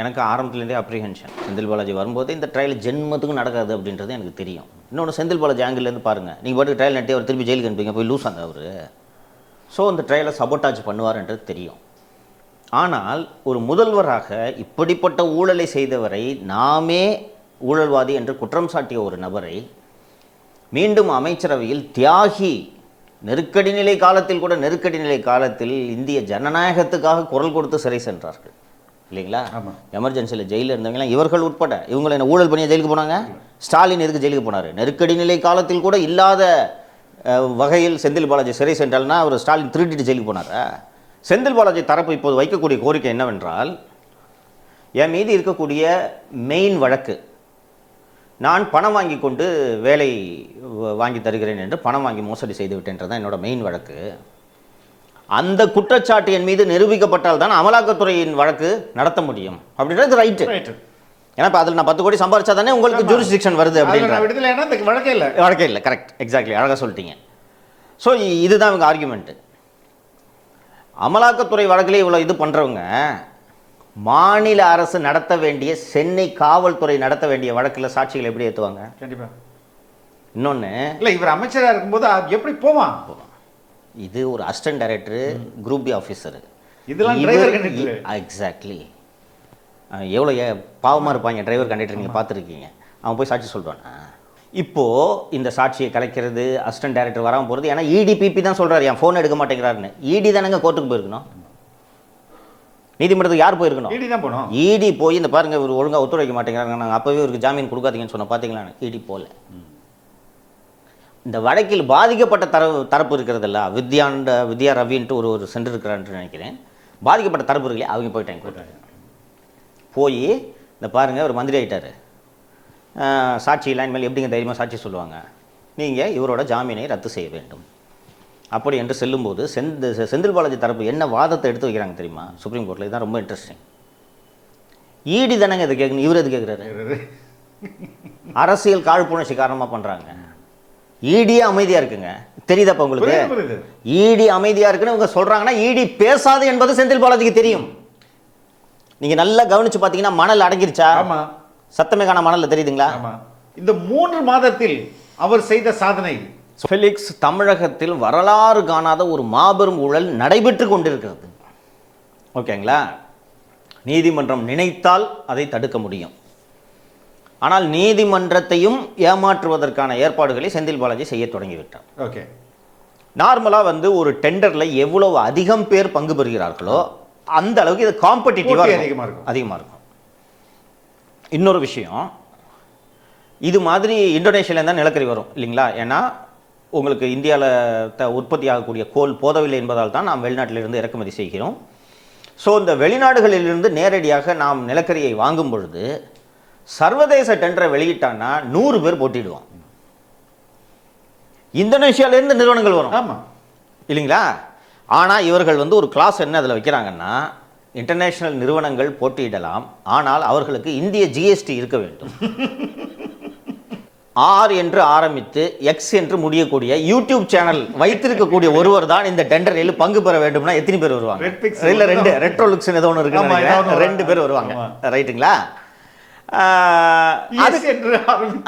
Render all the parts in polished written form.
எனக்கு ஆரம்பத்துலேருந்தே அப்ரிஹென்ஷன். செந்தில் பாலாஜி வரும்போது இந்த ட்ரையல் ஜென்மத்துக்கும் நடக்காது அப்படின்றது எனக்கு தெரியும். இன்னொன்று செந்தில் பாலாஜி ஆங்கிலேருந்து பாருங்கள், நீங்கள் பாட்டுக்கு ட்ரையல் நட்டி அவர் திருப்பி ஜெயிலுக்கு அனுப்பிங்க, போய் லூஸ் அந்த அவர். ஸோ அந்த ட்ரையலை சபோட்டாஜ் பண்ணுவார்ன்றது தெரியும். ஆனால் ஒரு முதல்வராக இப்படிப்பட்ட ஊழலை செய்தவரை, நாமே ஊழல்வாதி என்று குற்றம் சாட்டிய ஒரு நபரை மீண்டும் அமைச்சரவையில் தியாகி, நெருக்கடி நிலை காலத்தில் கூட, நெருக்கடி நிலை காலத்தில் இந்திய ஜனநாயகத்துக்காக குரல் கொடுத்து சிறை சென்றார்கள் இல்லைங்களா? எமர்ஜென்சியில் ஜெயிலில் இருந்தவங்களாம் இவர்கள் உட்பட. இவங்களை என்ன ஊழல் பண்ணிய ஜெயிலுக்கு போனாங்க? ஸ்டாலின் எதுக்கு ஜெயிலுக்கு போனார்? நெருக்கடி நிலை காலத்தில் கூட இல்லாத வகையில் செந்தில் பாலாஜி சிறை சென்றால்னா அவர் ஸ்டாலின் திருட்டிட்டு ஜெயிலுக்கு போனாரா? செந்தில் பாலாஜி தரப்பு இப்போது வைக்கக்கூடிய கோரிக்கை என்னவென்றால், என் மீது இருக்கக்கூடிய மெயின் வழக்கு, நான் பணம் வாங்கி கொண்டு வேலை வாங்கி தருகிறேன் என்று பணம் வாங்கி மோசடி செய்து விட்டேன்றதான் என்னோட மெயின் வழக்கு. அந்த குற்றச்சாட்டு என் மீது நிரூபிக்கப்பட்டால் தான் அமலாக்கத்துறையின் வழக்கு நடத்த முடியும் அப்படின்றது ரைட்டு. ஏன்னா இப்போ அதில் நான் 10 கோடி சம்பாரிச்சா தானே உங்களுக்கு ஜூரிஸ்டிக்ஷன் வருது அப்படின்ற வழக்கே இல்லை. கரெக்ட், எக்ஸாக்ட்லி, அழகாக சொல்லிட்டீங்க. ஸோ இதுதான் இவங்க ஆர்குமெண்ட்டு. அமலாக்கத்துறை வழக்கிலே இவ்வளோ இது பண்ணுறவங்க மாநில அரசு நடத்த வேண்டிய, சென்னை காவல்துறை நடத்த வேண்டிய வழக்கில் சாட்சிகள் எப்படி ஏற்றுவாங்க? கண்டிப்பாக. இன்னொன்று இல்லை, இவர் அமைச்சராக இருக்கும்போது எப்படி போவான்? இது ஒரு assistant director, group B officer, இதெல்லாம் டிரைவர் கண்டக்டர். எக்ஸாக்ட்லி. எவ்வளோ பாவமாக இருப்பாங்க டிரைவர் கண்டக்டர், நீங்கள் பார்த்துருக்கீங்க. அவன் போய் சாட்சி சொல்கிறான். இப்போது இந்த சாட்சியை கலைக்கிறது, அசிஸ்டன்ட் டைரக்டர் வராமல் போகிறது. ஏன்னா இடிபிபி தான் சொல்கிறார், என் ஃபோன் எடுக்க மாட்டேங்கிறாருன்னு. இடி தானேங்க கோர்ட்டுக்கு போயிருக்கணும், நீதிமன்றத்துக்கு யார் போயிருக்கணும்? இடி தான் போனோம். இடி போய் இந்த பாருங்கள் இவர் ஒழுங்காக ஒத்துழைக்க மாட்டேங்கிறாங்க, நாங்கள் அப்போவே இவருக்கு ஜாமீன் கொடுக்காதீங்கன்னு சொன்னோம், பார்த்தீங்களா? இடி போகல. இந்த வழக்கில் பாதிக்கப்பட்ட தரப்பு இருக்கிறதில்ல, வித்யா ரவின்ட்டு ஒரு சென்டர் இருக்கிறான்ட்டு நினைக்கிறேன். பாதிக்கப்பட்ட தரப்பு இருக்கலையே, அவங்க போயிட்டாங்க. போய் இந்த பாருங்கள் ஒரு மந்திரி ஆகிட்டார், சாட்சியெல்லாம் இனிமேல் எப்படிங்க தைரியமாக சாட்சி சொல்லுவாங்க, நீங்கள் இவரோட ஜாமீனை ரத்து செய்ய வேண்டும் அப்படி என்று செல்லும்போது செந்தில் பாலாஜி தரப்பு என்ன வாதத்தை எடுத்து வைக்கிறாங்க தெரியுமா சுப்ரீம் கோர்ட்டில்? இதுதான் ரொம்ப இன்ட்ரெஸ்டிங். இடி தானங்க இதை கேட்கணும், இவர் எது கேட்குறாரு? அரசியல் காழ்ப்புணர்ச்சி காரணமாக பண்ணுறாங்க. இடியே அமைதியாக இருக்குங்க, தெரியுதாப்பா உங்களுக்கு? இடி அமைதியாக இருக்குன்னு இவங்க சொல்கிறாங்கன்னா இடி பேசாது என்பது செந்தில் பாலாஜிக்கு தெரியும். நீங்கள் நல்லா கவனித்து பார்த்தீங்கன்னா மணல் அடங்கிருச்சா? ஆமாம். சத்தமே காண மணலில் தெரியுதுங்களா? இந்த 3 மாதத்தில் அவர் செய்த சாதனை. ஃபெலிக்ஸ், தமிழகத்தில் வரலாறு காணாத ஒரு மாபெரும் ஊழல் நடைபெற்று கொண்டிருக்கிறது. ஓகேங்களா? நீதிமன்றம் நினைத்தால் அதை தடுக்க முடியும். ஆனால் நீதிமன்றத்தையும் ஏமாற்றுவதற்கான ஏற்பாடுகளை செந்தில் பாலாஜி செய்ய தொடங்கிவிட்டார். ஓகே. நார்மலாக ஒரு டெண்டரில் எவ்வளவு அதிகம் பேர் பங்கு பெறுகிறார்களோ அந்த அளவுக்கு இது காம்படிட்டிவாக அதிகமாக இருக்கும். இன்னொரு விஷயம், இது மாதிரி இந்தோனேஷியாவில் தான் நிலக்கரி வரும் இல்லைங்களா? ஏன்னா உங்களுக்கு இந்தியாவில் உற்பத்தி ஆகக்கூடிய கோல் போதவில்லை என்பதால் தான் நாம் வெளிநாட்டிலிருந்து இறக்குமதி செய்கிறோம். ஸோ இந்த வெளிநாடுகளிலிருந்து நேரடியாக நாம் நிலக்கரியை வாங்கும் பொழுது சர்வதேச டெண்டரை வெளியிட்டான்னா 100 பேர் போட்டிடுவோம். இந்தோனேஷியாவிலேருந்து நிறுவனங்கள் வரும். ஆமாம் இல்லைங்களா? ஆனால் இவர்கள் ஒரு கிளாஸ் என்ன அதில் வைக்கிறாங்கன்னா, இன்டர்நேஷனல் நிறுவனங்கள் போட்டியிடலாம், ஆனால் அவர்களுக்கு இந்திய ஜிஎஸ்டி இருக்க வேண்டும். ஆர் என்று ஆரம்பித்து எக்ஸ் என்று முடியக்கூடிய யூடியூப் சேனல் வைத்திருக்கக்கூடிய ஒருவர் தான் இந்த டெண்டரில் பங்கு பெற வேண்டும்னா எத்தனை பேர் வருவாங்க? இல்லை, 2 ரெட்ரோலுக்ஸ் ஏதோ ஒன்று இருக்கு, 2 பேர் வருவாங்க. ரைட்டுங்களா?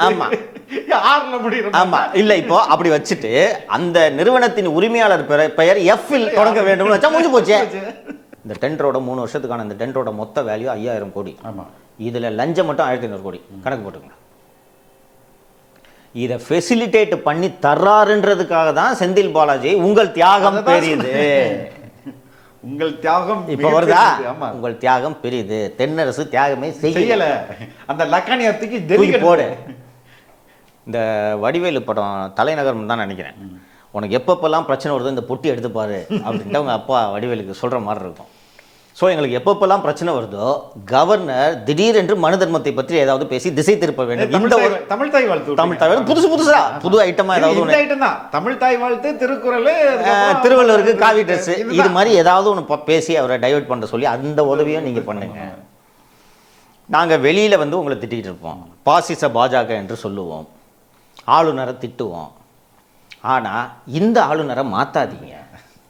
ஆமா. இல்ல, இப்போ அப்படி வச்சுட்டு அந்த நிறுவனத்தின் உரிமையாளர் பெயர் எஃப் இல் தொடங்க வேண்டும் வச்சா முடிஞ்சு போச்சு. இந்த டெண்டரோட 3 வருஷத்துக்கான இந்த டெண்டரோட மொத்த வேல்யூ 5000 கோடி. இதுல லஞ்சம் மட்டும் 1500 கோடி கணக்கு போட்டுங்க. இதை ஃபெசிலிட்டேட் பண்ணி தர்றாருன்றதுக்காக தான் செந்தில் பாலாஜி உங்கள் தியாகம் பெரியது, உங்கள் தியாகம் இப்ப வருதா? உங்கள் தியாகம் பெரியது, தென்னரசு தியாகமே செய்யல, அந்த லக்கானியை தூக்கி போடு. இந்த வடிவேலு படம் தலைநகரம் தான் நினைக்கிறேன். உனக்கு எப்பப்பெல்லாம் பிரச்சனை வருதோ இந்த பொட்டி எடுத்துப்பாரு அப்படின்ட்டு அவங்க அப்பா வடிவேலுக்கு சொல்ற மாதிரி இருக்கும். ஸோ எங்களுக்கு எப்பப்பெல்லாம் பிரச்சனை வருதோ கவர்னர் திடீரென்று மனு தர்மத்தை பற்றி ஏதாவது பேசி திசை திருப்ப வேண்டும். இந்த ஒரு தமிழ் தாய் வாழ்த்து, தமிழ் தாய் வாழ்த்து புதுசா புது ஐட்டமா ஏதாவது தமிழ் தாய் வாழ்த்து, திருக்குறள், திருவள்ளுவருக்கு காவி ட்ரெஸ், இது மாதிரி ஏதாவது ஒன்று பேசி அவரை டைவர்ட் பண்ண சொல்லி அந்த உதவியும் நீங்க பண்ணுங்க. நாங்கள் வெளியில உங்களை திட்டிகிட்டு இருப்போம், பாசிச பாஜக என்று சொல்லுவோம், ஆளுநரை திட்டுவோம். ஆனால் இந்த ஆளுநரை மாற்றாதீங்க.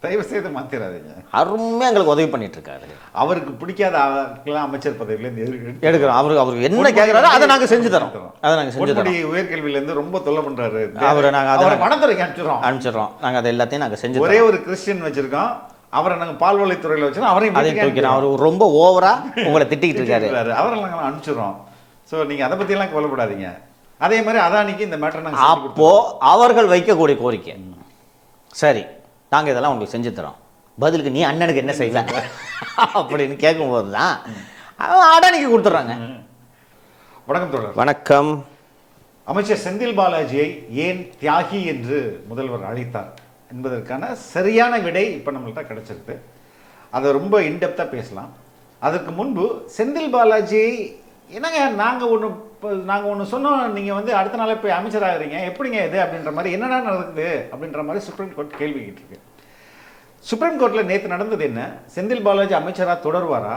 தயவு செய்து மாத்திராதீங்க. அருமையாக எங்களுக்கு உதவி பண்ணிட்டு இருக்காரு. அவருக்கு பிடிக்காத ஆட்கள்லாம் அமைச்சர் பதவியிலேருந்து எடுக்கிறோம். அவருக்கு என்ன கேட்குறாரோ அதை நாங்கள் செஞ்சு தரோம். அதை நாங்கள் செஞ்சு தரோம். உயர்கல்வியிலேருந்து ரொம்ப தொல்லை பண்றாரு. அவரை நாங்கள் அதை வனத்துறைக்கு அனுப்பிச்சிடுறோம். நாங்கள் அதை எல்லாத்தையும் நாங்கள் செஞ்சு ஒரே ஒரு கிறிஸ்டியன் வச்சிருக்கோம். அவரை நாங்கள் பால்வளைத்துறையில் வச்சிருக்கோம். அவரையும் தூக்கிறோம். அவர் ரொம்ப ஓவரா உங்களை திட்டிக்கிட்டு இருக்காரு. அவரை நாங்கள் அனுப்பிச்சிடுறோம். ஸோ நீங்க அதை பற்றியெல்லாம் கவலைப்படாதீங்க. அதே மாதிரி அதானிக்கு இந்த மேட்டர் நாங்கள் அப்போ அவர்கள் வைக்கக்கூடிய கோரிக்கை, சரி நாங்கள் இதெல்லாம் உங்களுக்கு செஞ்சு தரோம், பதிலுக்கு நீ அண்ணனுக்கு என்ன செய்வ அப்படின்னு கேட்கும்போது தான் அடானிக்கு கொடுத்துட்றாங்க. வணக்கம் தோழர். வணக்கம். அமைச்சர் செந்தில் பாலாஜியை ஏன் தியாகி என்று முதல்வர் அழைத்தார் என்பதற்கான சரியான விடை இப்போ நம்மள்ட்ட கிடைச்சிருக்கு. அதை ரொம்ப இன்டெப்த்தாக பேசலாம். அதற்கு முன்பு செந்தில் பாலாஜியை என்னங்க நாங்கள் ஒன்று சொன்னோம், நீங்கள் வந்து அடுத்த நாளே போய் அமைச்சராகிறீங்க, எப்படிங்க இது அப்படின்ற மாதிரி, என்னடா நடக்குது அப்படின்ற மாதிரி சுப்ரீம் கோர்ட் கேள்வி கேட்டிருக்கு. சுப்ரீம் கோர்ட்டில் நேற்று நடந்தது என்ன, செந்தில் பாலாஜி அமைச்சராக தொடர்வாரா,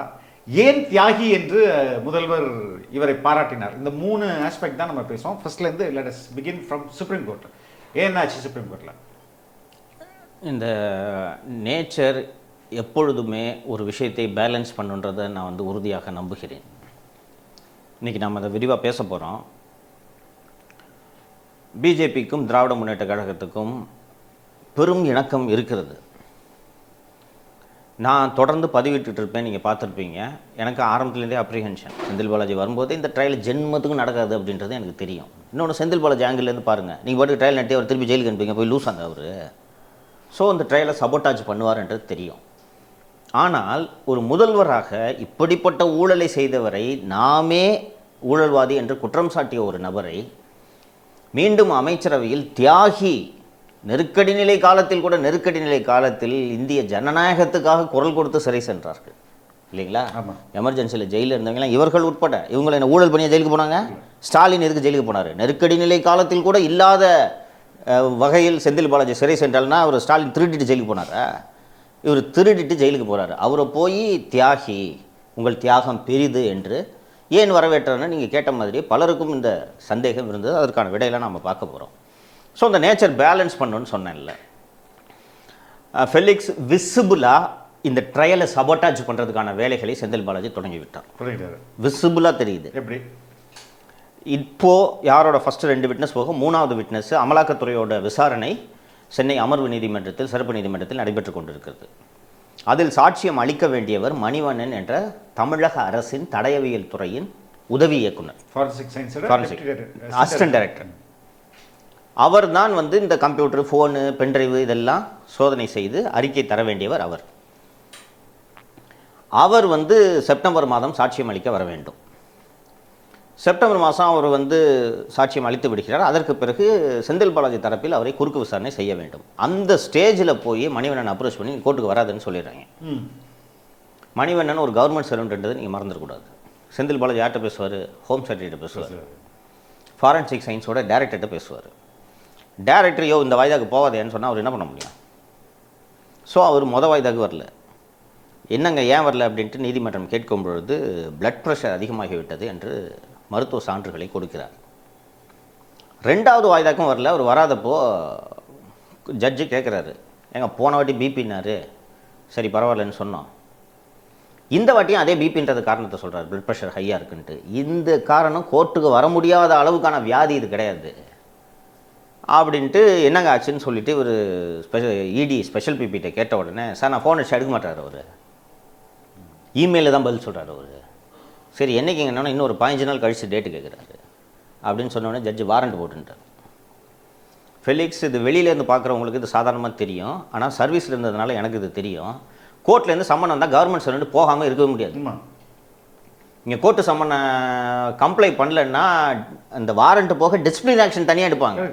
ஏன் தியாகி என்று முதல்வர் இவரை பாராட்டினார். இந்த 3 ஆஸ்பெக்ட் தான் நம்ம பேசுவோம். ஃபர்ஸ்ட்லேருந்து let us begin from supreme court. ஏன்னாச்சு சுப்ரீம் கோர்ட்டில்? இந்த நேச்சர் எப்பொழுதுமே ஒரு விஷயத்தை பேலன்ஸ் பண்ணுன்றதை நான் வந்து உறுதியாக நம்புகிறேன். இன்றைக்கி நம்ம அதை விரிவாக பேச போகிறோம். பிஜேபிக்கும் திராவிட முன்னேற்ற கழகத்துக்கும் பெரும் இணக்கம் இருக்கிறது. நான் தொடர்ந்து பதிவிட்டு இருப்பேன், நீங்கள் பார்த்துருப்பீங்க. எனக்கு ஆரம்பத்துலேருந்தே அப்ரிஹென்ஷன், செந்தில் பாலாஜி வரும்போது இந்த ட்ரையல் ஜென்மத்துக்கும் நடக்காது அப்படின்றது எனக்கு தெரியும். இன்னொன்று, செந்தில் பாலாஜி ஆங்கிலேருந்து பாருங்கள், நீங்கள் பாட்டுக்கு ட்ரையல் நட்டி அவர் திருப்பி ஜெயிலுக்கு அனுப்பிங்க, போய் லூஸ் ஆங்க அவர். ஸோ அந்த ட்ரையலை சபோட்டாஜ் பண்ணுவார்ன்றது தெரியும். ஆனால் ஒரு முதல்வராக இப்படிப்பட்ட ஊழலை செய்தவரை, நாமே ஊழல்வாதி என்று குற்றம் சாட்டிய ஒரு நபரை மீண்டும் அமைச்சரவையில் தியாகி, நெருக்கடி நிலை காலத்தில் கூட, நெருக்கடி நிலை காலத்தில் இந்திய ஜனநாயகத்துக்காக குரல் கொடுத்து சிறை சென்றார்கள் இல்லைங்களா? எமர்ஜென்சியில் ஜெயிலில் இருந்தவங்களாம் இவர்கள் உட்பட. இவங்களை என்ன ஊழல் பண்ணிய ஜெயிலுக்கு போனாங்க? ஸ்டாலின் எதுக்கு ஜெயிலுக்கு போனார்? நெருக்கடி நிலை காலத்தில் கூட இல்லாத வகையில் செந்தில் பாலாஜி சிறை சென்றால்னா அவர் ஸ்டாலின் திருடிட்டு ஜெயிலுக்கு போனாரா? இவர் திருடிட்டு ஜெயிலுக்கு போகிறாரு. அவரை போய் தியாகி, உங்கள் தியாகம் பெரிது என்று ஏன் வரவேற்றார்னு நீங்கள் கேட்ட மாதிரி பலருக்கும் இந்த சந்தேகம் இருந்தது. அதற்கான விடையெல்லாம் நம்ம பார்க்க போகிறோம். ஸோ அந்த நேச்சர் பேலன்ஸ் பண்ணணும்னு சொன்னேன்ல, ஃபெலிக்ஸ் விசிபிளாக இந்த ட்ரையலை சபோட்டாஜ் பண்ணுறதுக்கான வேலைகளை செந்தில் பாலாஜி தொடங்கி விட்டார். விசிபிளாக தெரியுது. எப்படி? இப்போது யாரோட ஃபஸ்ட்டு 2 விட்னஸ் போக 3வது விட்னஸ் அமலாக்கத்துறையோட விசாரணை சென்னை அமர்வு நீதிமன்றத்தில், சிறப்பு நீதிமன்றத்தில் நடைபெற்று கொண்டிருக்கிறது. அதில் சாட்சியம் அளிக்க வேண்டியவர் மணிவண்ணன் என்ற தமிழக அரசின் தடயவியல் துறையின் உதவி இயக்குனர், அசிஸ்டன்ட் டைரக்டர். அவர் தான் வந்து இந்த கம்ப்யூட்டர், ஃபோனு, பென்ட்ரைவு இதெல்லாம் சோதனை செய்து அறிக்கை தர வேண்டியவர். அவர் வந்து செப்டம்பர் மாதம் சாட்சியம் அளிக்க வர வேண்டும். செப்டம்பர் மாதம் அவர் வந்து சாட்சியம் அளித்து விடுகிறார். அதற்கு பிறகு செந்தில் பாலாஜி தரப்பில் அவரை குறுக்கு விசாரணை செய்ய வேண்டும். அந்த ஸ்டேஜில் போய் மணிவண்ணன் அப்ரோச் பண்ணி கோர்ட்டுக்கு வராதுன்னு சொல்லிடுறாங்க. மணிவண்ணன் ஒரு கவர்மெண்ட் சர்வெண்ட்ன்றது நீங்கள் மறந்துடக்கூடாது. செந்தில் பாலாஜி யார்கிட்ட பேசுவார்? ஹோம் செக்ரட்டரிகிட்ட பேசுவார், ஃபாரன்சிக் சயின்ஸோட டைரக்டர்கிட்ட பேசுவார். டைரக்டர் இந்த வாய்தாக்கு போகாதேன்னு சொன்னால் அவர் என்ன பண்ண முடியும்? ஸோ அவர் வாய்தாக்கு வரல. என்னங்க ஏன் வரல அப்படின்ட்டு நீதிமன்றம் கேட்கும் பொழுது பிளட் ப்ரெஷர் அதிகமாகிவிட்டது என்று மருத்துவ சான்றுகளை கொடுக்கிறார். 2வது வாய்தாக்கும் வரல. அவர் வராதப்போ ஜட்ஜு கேட்குறாரு, ஏங்க போன வாட்டி பிபின்னாரு, சரி பரவாயில்லன்னு சொன்னோம், இந்த வாட்டியும் அதே பிபின்றது காரணத்தை சொல்கிறார், பிளட் ப்ரெஷர் ஹையாக இருக்குன்ட்டு. இந்த காரணம் கோர்ட்டுக்கு வர முடியாத அளவுக்கான வியாதி இது கிடையாது அப்படின்ட்டு என்னங்க ஆச்சுன்னு சொல்லிவிட்டு ஒரு ஸ்பெஷல் பிபிகிட்ட கேட்ட உடனே, சார் நான் ஃபோன் அடிச்சு எடுக்க மாட்டார் அவர், இமெயிலில் தான் பதில் சொல்கிறார் அவர். சரி என்றைக்கு என்னன்னா இன்னும் ஒரு 15 நாள் கழித்து டேட்டு கேட்குறாரு அப்படின்னு சொன்னோடனே ஜட்ஜு வாரண்ட் போட்டுட்டார். ஃபெலிக்ஸ், இது வெளியிலேருந்து பார்க்குறவங்களுக்கு இது சாதாரணமாக தெரியும், ஆனால் சர்வீஸில் இருந்ததுனால எனக்கு இது தெரியும். கோர்ட்லேருந்து சம்மன் வந்தால் கவர்மெண்ட் சர்வெண்ட் போகாமல் இருக்கவே முடியாது. நீங்கள் கோர்ட்டு சம்மனை கம்ப்ளைண்ட் பண்ணலன்னா அந்த வாரண்ட் போக டிசிப்ளின் ஆக்ஷன் தனியாக எடுப்பாங்க.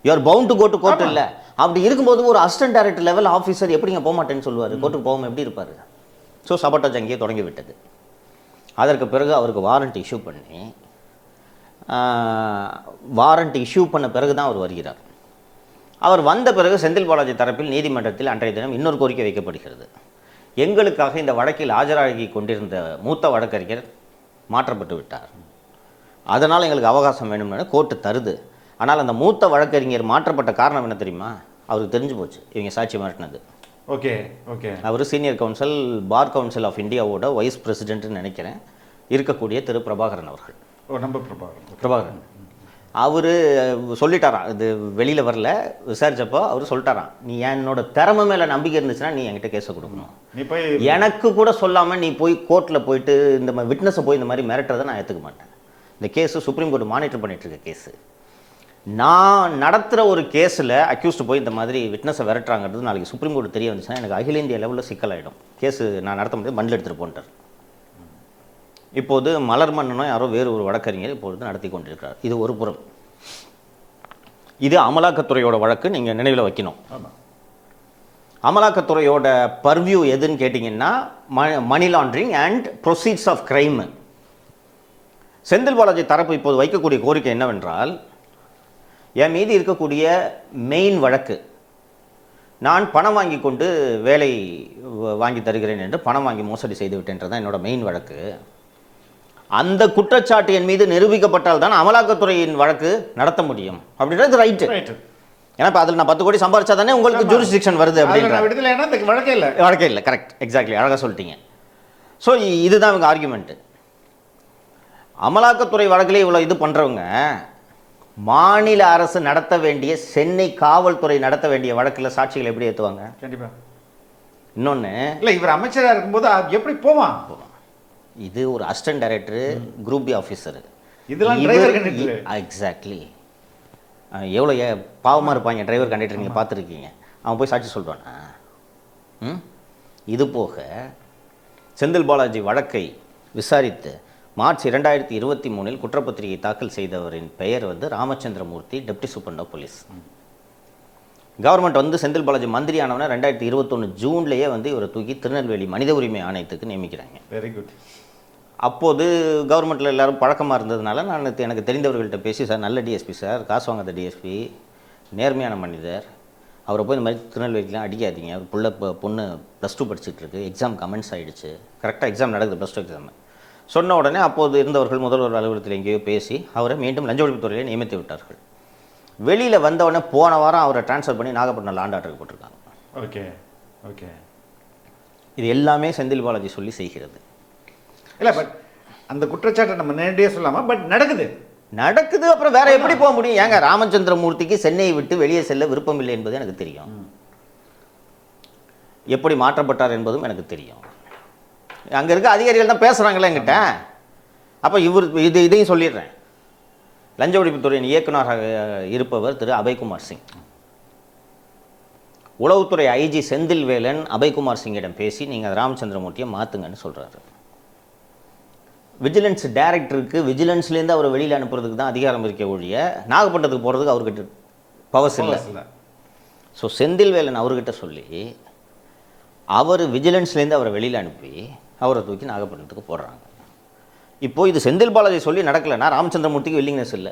You are bound to go to court. இல்லை அப்படி இருக்கும்போது ஒரு அசிஸ்டன்ட் டைரக்டர் லெவல் ஆஃபீஸர் எப்படிங்க போக மாட்டேன்னு சொல்லுவார்? கோர்ட்டுக்கு போகாமல் எப்படி இருப்பார்? ஸோ சபோட்டாஜ் அங்கேயே தொடங்கி விட்டது. அதற்கு பிறகு அவருக்கு வாரண்ட் இஷ்யூ பண்ணி, வாரண்ட் இஷ்யூ பண்ண பிறகு தான் அவர் வருகிறார். அவர் வந்த பிறகு செந்தில் பாலாஜி தரப்பில் நீதிமன்றத்தில் அன்றைய தினம் இன்னொரு கோரிக்கை வைக்கப்படுகிறது. எங்களுக்காக இந்த வழக்கில் ஆஜராகி கொண்டிருந்த மூத்த வழக்கறிஞர் மாற்றப்பட்டு விட்டார், அதனால் எங்களுக்கு அவகாசம் வேணும்னு கோர்ட்டு தருது. ஆனால் அந்த மூத்த வழக்கறிஞர் மாற்றப்பட்ட காரணம் என்ன தெரியுமா? அவருக்கு தெரிஞ்சு போச்சு இவங்க சாட்சி மாட்டினது. Okay okay. அவர் senior counsel bar council of இந்தியாவோட வைஸ் பிரசிடென்ட்னு நினைக்கிறேன் இருக்கக்கூடிய திரு பிரபாகரன் அவர்கள். ஓ, நம்ம பிரபாகரன். பிரபாகரன் அவர் சொல்லிட்டாராம், இது வெளியில் வரல, விசாரிச்சப்போ அவர் சொல்லிட்டாராம், நீ என்னோட திறமை மேலே நம்பிக்கை இருந்துச்சுன்னா நீ என்கிட்ட கேஸை கொடுக்கணும். நீ போய் எனக்கு கூட சொல்லாமல் நீ போய் கோர்ட்டில் போயிட்டு இந்த மாதிரி விட்னஸை போய் இந்த மாதிரி மிரட்டுறதை நான் ஏற்றுக்க மாட்டேன். இந்த கேஸு சுப்ரீம் கோர்ட் மானிட்டர் பண்ணிட்டு இருக்க கேஸு. நான் நடத்துகிற ஒரு கேஸில் அக்யூஸ்டு போய் இந்த மாதிரி விட்னஸை விரட்டுறாங்கிறது நாளைக்கு சுப்ரீம் கோர்ட் தெரிய வந்துச்சுன்னா எனக்கு அகில இந்திய லெவலில் சிக்கலாயிடும். கேஸு நான் நடத்த முடியாது, பண்டில் எடுத்துகிட்டு போன்ட்டார். இப்போது மலர் மன்னனும் யாரோ வேறு ஒரு வழக்கறிஞர் இப்பொழுது நடத்தி கொண்டிருக்கிறார். இது ஒரு புறம். இது அமலாக்கத்துறையோட வழக்கு, நீங்கள் நினைவில் வைக்கணும். அமலாக்கத்துறையோட பர்வியூ எதுன்னு கேட்டிங்கன்னா money laundering and proceeds of crime. Senthil Balaji தரப்பு இப்போது வைக்கக்கூடிய கோரிக்கை என்னவென்றால், என் மீது இருக்கக்கூடிய மெயின் வழக்கு, நான் பணம் வாங்கி கொண்டு வேலை வாங்கி தருகிறேன் என்று பணம் வாங்கி மோசடி செய்து விட்டேன்றதான் என்னோட மெயின் வழக்கு. அந்த குற்றச்சாட்டு என் மீது நிரூபிக்கப்பட்டால் தான் அமலாக்கத்துறையின் வழக்கு நடத்த முடியும் அப்படின்றது ரைட்டு. ஏன்னா இப்போ அதில் நான் 10 கோடி சம்பாரிச்சா தானே உங்களுக்கு ஜூரிஸ்டிக்ஷன் வருது அப்படின்ற வழக்கே இல்லை. கரெக்ட், எக்ஸாக்ட்லி, அழகாக சொல்லிட்டீங்க. ஸோ இதுதான் இவங்க ஆர்குமெண்ட்டு. அமலாக்கத்துறை வழக்கிலே இவ்வளோ இது பண்ணுறவங்க மாநில அரசு நடத்த வேண்டிய, சென்னை காவல்துறை நடத்த வேண்டிய வழக்கில் சாட்சிகள் எப்படி ஏற்றுவாங்க? கண்டிப்பாக. இன்னொன்று இல்லை, இவர் அமைச்சராக இருக்கும்போது எப்படி போவான்? இது ஒரு assistant director, group B officer, இதெல்லாம் எக்ஸாக்ட்லி. எவ்வளோ பாவமாக இருப்பாங்க டிரைவர் கண்டக்டர், நீங்கள் பார்த்துருக்கீங்க. அவன் போய் சாட்சி சொல்கிறானா? இது போக செந்தில் பாலாஜி வழக்கை விசாரித்து மார்ச் 2023 குற்றப்பத்திரிகை தாக்கல் செய்தவரின் பெயர் வந்து Ramachandramurthy, deputy superintendent of police. Government வந்து செந்தில் பாலாஜி மந்திரி ஆனவனை 2021 ஜூன்லேயே வந்து இவரை தூக்கி திருநெல்வேலி மனித உரிமை ஆணையத்துக்கு நியமிக்கிறாங்க. Very good. அப்போது கவர்மெண்ட்டில் எல்லோரும் பழக்கமாக இருந்ததுனால நான் எனக்கு தெரிந்தவர்கள்ட்ட பேசி, சார் நல்ல டிஎஸ்பி சார், காசு வாங்காத டிஎஸ்பி, நேர்மையான மனிதர், அவரை போய் இந்த மாதிரி திருநெல்வேலிலாம் அடிக்காதீங்க, அவர் பொண்ணு +2 படிச்சுட்டு இருக்கு, எக்ஸாம் கமெண்ட்ஸ் ஆகிடுச்சு, கரெக்டாக எக்ஸாம் நடக்குது, +2 எக்ஸாம். சொன்ன உடனே அப்போது இருந்தவர்கள் முதல்வர் அலுவலகத்தில் எங்கேயோ பேசி அவரை மீண்டும் லஞ்ச ஒழிப்புத்துறையிலே நியமித்து விட்டார்கள். வெளியில் வந்தவுடனே போன வாரம் அவரை ட்ரான்ஸ்ஃபர் பண்ணி நாகப்பட்டினம் லாண்ட் ஆர்டருக்கு போட்டிருக்காங்க. Okay okay. இது எல்லாமே செந்தில் பாலாஜி சொல்லி செய்கிறது. இல்லை, பட் அந்த குற்றச்சாட்டை நம்ம நேரடியாக சொல்லாமா? பட் நடக்குது. அப்புறம் வேற எப்படி போக முடியும்? ஏங்க, ராமச்சந்திரமூர்த்திக்கு சென்னையை விட்டு வெளியே செல்ல விருப்பம் இல்லை என்பது எனக்கு தெரியும். எப்படி மாற்றப்பட்டார் என்பதும் எனக்கு தெரியும். அங்கே இருக்க அதிகாரிகள் தான் பேசுகிறாங்களே என்கிட்ட. அப்போ இதையும் சொல்லிடுறேன். லஞ்ச ஒழிப்புத்துறையின் இயக்குநராக இருப்பவர் திரு அபய்குமார் சிங். உளவுத்துறை ஐஜி செந்தில்வேலன் அபய்குமார் சிங்கிடம் பேசி நீங்கள் ராமச்சந்திரமூர்த்தியை மாற்றுங்கன்னு சொல்கிறாரு. விஜிலன்ஸ் டைரக்டருக்கு விஜிலன்ஸ்லேருந்து அவரை வெளியில் அனுப்புறதுக்கு தான் அதிகாரம் இருக்க ஒழிய நாகப்பட்டினத்துக்கு போகிறதுக்கு அவர்கிட்ட பவர்ஸ் இல்லை. ஸோ செந்தில்வேலன் அவர்கிட்ட சொல்லி அவர் விஜிலன்ஸ்லேருந்து அவரை வெளியில் அனுப்பி அவரை தூக்கி நாகப்பட்டினத்துக்கு போடுறாங்க. இப்போது இது செந்தில் பாலாஜி சொல்லி நடக்கலைன்னா ராமச்சந்திரமூர்த்திக்கு வில்லிங்னஸ் இல்லை,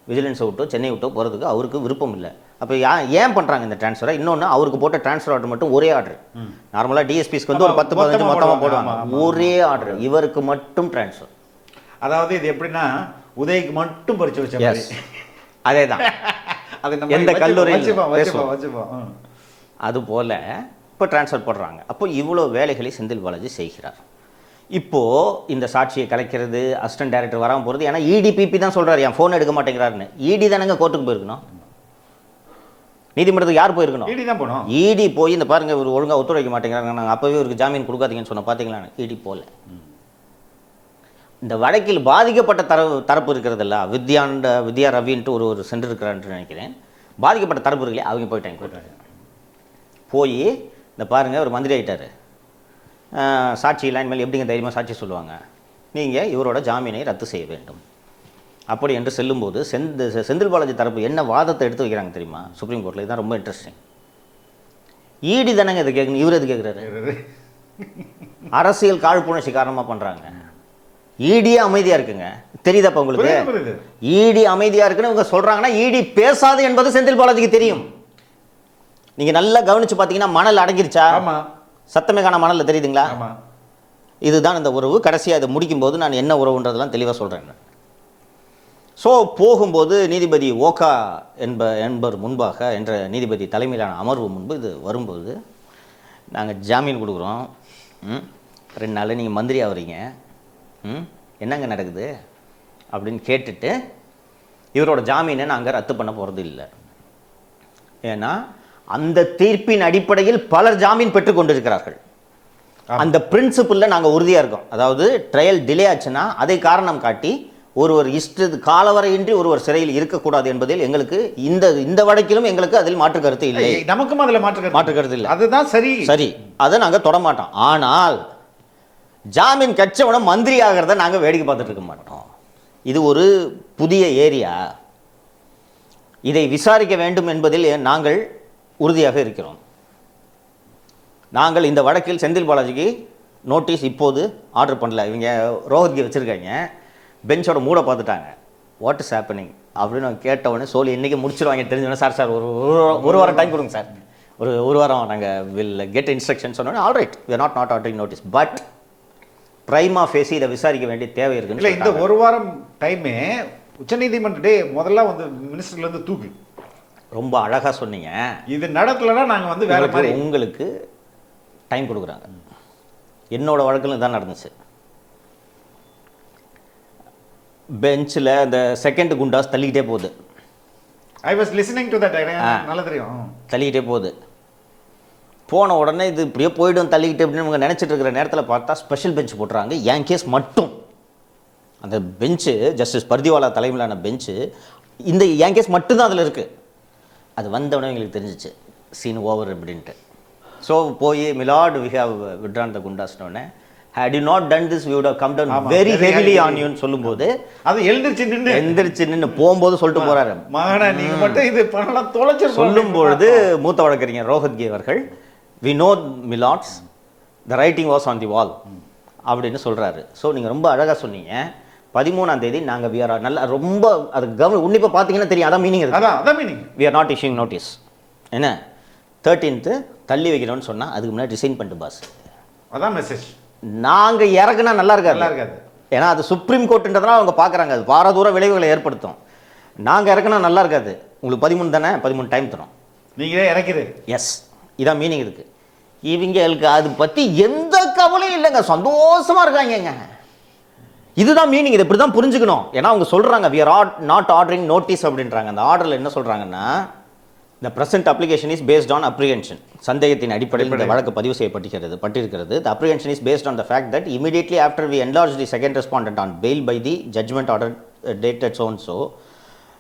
விஜிலன்ஸை விட்டோ சென்னை விட்டோ போகிறதுக்கு அவருக்கு விருப்பம் இல்லை. அப்போ ஏன் பண்ணுறாங்க இந்த ட்ரான்ஸ்ஃபரை? இன்னொன்று, அவருக்கு போட்ட ட்ரான்ஸ்ஃபர் ஆர்டர் மட்டும் ஒரே ஆர்டர். நார்மலாக டிஎஸ்பிஸ்க்கு வந்து ஒரு 10-15 மொத்தமாக போடுவாங்க, ஒரே ஆர்டர். இவருக்கு மட்டும் ட்ரான்ஸ்ஃபர். அதாவது இது எப்படின்னா உதய்க்கு மட்டும் பறிச்சு வச்ச அதே தான். எந்த கல்லூரியில் அது போல் இப்போ ட்ரான்ஸ்ஃபர் போடுறாங்க. அப்போ இவ்வளோ வேலைகளை செந்தில் பாலாஜி செய்கிறார். இப்போது இந்த சாட்சியை கலைக்கிறது, அசிஸ்டன்ட் டைரக்டர் வராமல் போகிறது, ஏன்னா இடிபிபி தான் சொல்கிறார் என் ஃபோன் எடுக்க மாட்டேங்கிறாருன்னு. இடி தானேங்க கோர்ட்டுக்கு போயிருக்கணும், நீதிமன்றத்துக்கு யார் போயிருக்கணும்? இடி தான் போகணும். இடி போய் இந்த பாருங்க இவர் ஒழுங்காக ஒத்துழைக்க மாட்டேங்கிறாங்க, நாங்கள் அப்போவே இவருக்கு ஜாமீன் கொடுக்காதீங்கன்னு சொன்ன பார்த்தீங்களான்னு. இடி போல இந்த வழக்கில் பாதிக்கப்பட்ட தரப்பு இருக்கிறதில்ல, வித்யா ரவின்ட்டு ஒரு சென்டர் இருக்கிறான்ட்டு நினைக்கிறேன். பாதிக்கப்பட்ட தரப்பு இருக்குல்லையே, அவங்க போயிட்டாங்க. போய் இந்த பாருங்கள் ஒரு மந்திரி ஆகிட்டார், சாட்சி இல்லை, இனிமேல் எப்படிங்க தைரியமாக சாட்சி சொல்லுவாங்க, நீங்கள் இவரோட ஜாமீனை ரத்து செய்ய வேண்டும் அப்படி என்று செல்லும்போது செந்தில் பாலாஜி தரப்பு என்ன வாதத்தை எடுத்து வைக்கிறாங்க தெரியுமா சுப்ரீம் கோர்ட்டில்? இதுதான் ரொம்ப இன்ட்ரெஸ்டிங். ஈடி தானேங்க இதை கேட்கணும், இவர் எது கேட்குறாரு? அரசியல் காழ்ப்புணர்ச்சி காரணமாக பண்ணுறாங்க. ஈடியே அமைதியாக இருக்குங்க, தெரியுதாப்பா உங்களுக்கு? ஈடி அமைதியாக இருக்குன்னு இவங்க சொல்கிறாங்கன்னா ஈடி பேசாது என்பது செந்தில் பாலாஜிக்கு தெரியும். நீங்கள் நல்லா கவனித்து பார்த்தீங்கன்னா மணல் அடங்கிருச்சா? சத்தமே காண மணலில் தெரியுதுங்களா? இதுதான் இந்த உறவு. கடைசியாக இதை முடிக்கும்போது நான் என்ன உறவுன்றதெல்லாம் தெளிவாக சொல்கிறேன். ஸோ போகும்போது நீதிபதி ஓகா என்பவர் முன்பாக என்ற நீதிபதி தலைமையிலான அமர்வு முன்பு இது வரும்போது நாங்கள் ஜாமீன் கொடுக்குறோம், 2 நாள் நீங்கள் மந்திரி ஆகுறீங்க, என்னங்க நடக்குது அப்படின்னு கேட்டுட்டு இவரோட ஜாமீனை நாங்கள் ரத்து பண்ண போகிறது இல்லை. ஏன்னா அந்த தீர்ப்பின் அடிப்படையில் பலர் ஜாமீன் பெற்றுக்கொண்டிருக்கிறார்கள். அந்த பிரின்சிபிளில் நாங்கள் உறுதியாக இருக்கோம். அதாவது ட்ரையல் டிலே ஆச்சுன்னா அதை காரணம் காட்டி ஒருவர் காலவரையின்றி ஒருவர் சிறையில் இருக்கக்கூடாது என்பதில் எங்களுக்கு இந்த வழக்கிலும் எங்களுக்கு அதில் மாற்று கருத்து இல்லை. நமக்கும் அதில் மாற்று கருத்து இல்லை. அதுதான் சரி சரி, அதை நாங்கள் தொடமாட்டோம். ஆனால் ஜாமீன் கட்சவனை மந்திரி ஆகிறத நாங்கள் வேடிக்கை பார்த்துட்டு இருக்க மாட்டோம். இது ஒரு புதிய ஏரியா, இதை விசாரிக்க வேண்டும் என்பதில் நாங்கள் உறுதியாக இருக்கிறோம். நாங்கள் இந்த வழக்கில் செந்தில் பாலாஜிக்கு நோட்டீஸ் இப்போது ஆர்டர் பண்ணல. இவங்க ரோஹத்கி வச்சுருக்காங்க, பெஞ்சோட மூட பார்த்துட்டாங்க. வாட் இஸ் ஹேப்பனிங் அப்படின்னு கேட்டவுடனே சொல்லி இன்றைக்கி முடிச்சிருவாங்க தெரிஞ்சோன்னே, சார் ஒரு வாரம் டைம் கொடுங்க சார், ஒரு வாரம் நாங்கள் வில் கெட் இன்ஸ்ட்ரக்ஷன் சொன்னோன்னே, all right, we are not ordering notice, but prima facie இதை விசாரிக்க வேண்டிய தேவை இருக்குன்னு. இல்லை, இந்த ஒரு வாரம் டைமே உச்சநீதிமன்றே முதல்ல வந்து மினிஸ்டர்லேருந்து தூக்கு. ரொம்ப அழகாக சொன்னீங்க. இது நடக்கலைன்னா நாங்கள் வந்து வேற மாதிரி உங்களுக்கு டைம் கொடுக்குறாங்க. என்னோட வழக்கில் தான் நடந்துச்சு. பெஞ்சில் அந்த செகண்ட் குண்டாஸ் தள்ளிக்கிட்டே போகுது. I was listening to that. நல்லா தெரியும். தள்ளிக்கிட்டே போகுது. போன உடனே இது இப்படியே போய்டும் தள்ளிக்கிட்டு அப்படின்னு அவங்க நினச்சிட்டு இருக்கிற நேரத்தில் பார்த்தா ஸ்பெஷல் பெஞ்ச் போட்டுறாங்க. என் கேஸ் மட்டும் அந்த பெஞ்சு, ஜஸ்டிஸ் பர்திவாலா தலைமையிலான பெஞ்சு, என் கேஸ் மட்டும்தான் அதில் இருக்குது. அது வந்தவுடனே எங்களுக்கு தெரிஞ்சிச்சு சீன் ஓவர் அப்படின்ட்டு. ஸோ போய் my lord we have withdrawn the குண்டாஸ்னோடனே, had you not done this we would have come down very heavily on you ன்னு சொல்லும்போது அது எழுந்திருச்சு நின்று போகும்போது சொல்லிட்டு போறாரு, மகனே நீங்க மட்டும் இது பண்ணலாம் தொலைச்சு சொல்லும்பொழுது மூத்த வழக்கறிஞர் ரோஹத்கி அவர்கள், we know milots, the writing was on the wall அப்படின்னு சொல்றாரு. ஸோ நீங்கள் ரொம்ப அழகாக சொன்னீங்க. 13ஆம் தேதி நாங்கள் we are நல்லா ரொம்ப அது உன்னிப்பாக பார்த்தீங்கன்னா தெரியும். அதான் மீனிங் இருக்கு. அதான் meaning. we are not issuing notice. என்ன 13th தள்ளி வைக்கணும்னு சொன்னால் அதுக்கு முன்னாடி ரிசைன் பண்ணிட்டு பாஸ், அதான் மெசேஜ். நாங்கள் இறக்குனா நல்லா இருக்காது. ஏன்னா அது சுப்ரீம் கோர்ட்டுன்றதுனால அவங்க பார்க்குறாங்க, அது பாரதூர விளைவுகளை ஏற்படுத்தும். நாங்கள் இறக்குனா நல்லா இருக்காது. உங்களுக்கு 13 தானே, 13 டைம் தரும், நீங்களே இறக்குது. எஸ், இதான் மீனிங் இருக்கு. இவங்களுக்கு அது பற்றி எந்த கவலையும் இல்லைங்க, சந்தோஷமா இருக்காங்க. இதுதான் மீனிங். இது இப்படி தான் புரிஞ்சுக்கணும். ஏன்னா அவங்க சொல்கிறாங்க we are not ordering notice அப்படின்றாங்க. அந்த ஆர்டரில் என்ன சொல்கிறாங்கன்னா, the present application is based on apprehension. சந்தேகத்தின் அடிப்படையில் இந்த வழக்கு பதிவு செய்யப்பட்டிருக்கிறது. The apprehension is based on the fact that immediately after we enlarged the second respondent on bail by the judgment order dated so and so,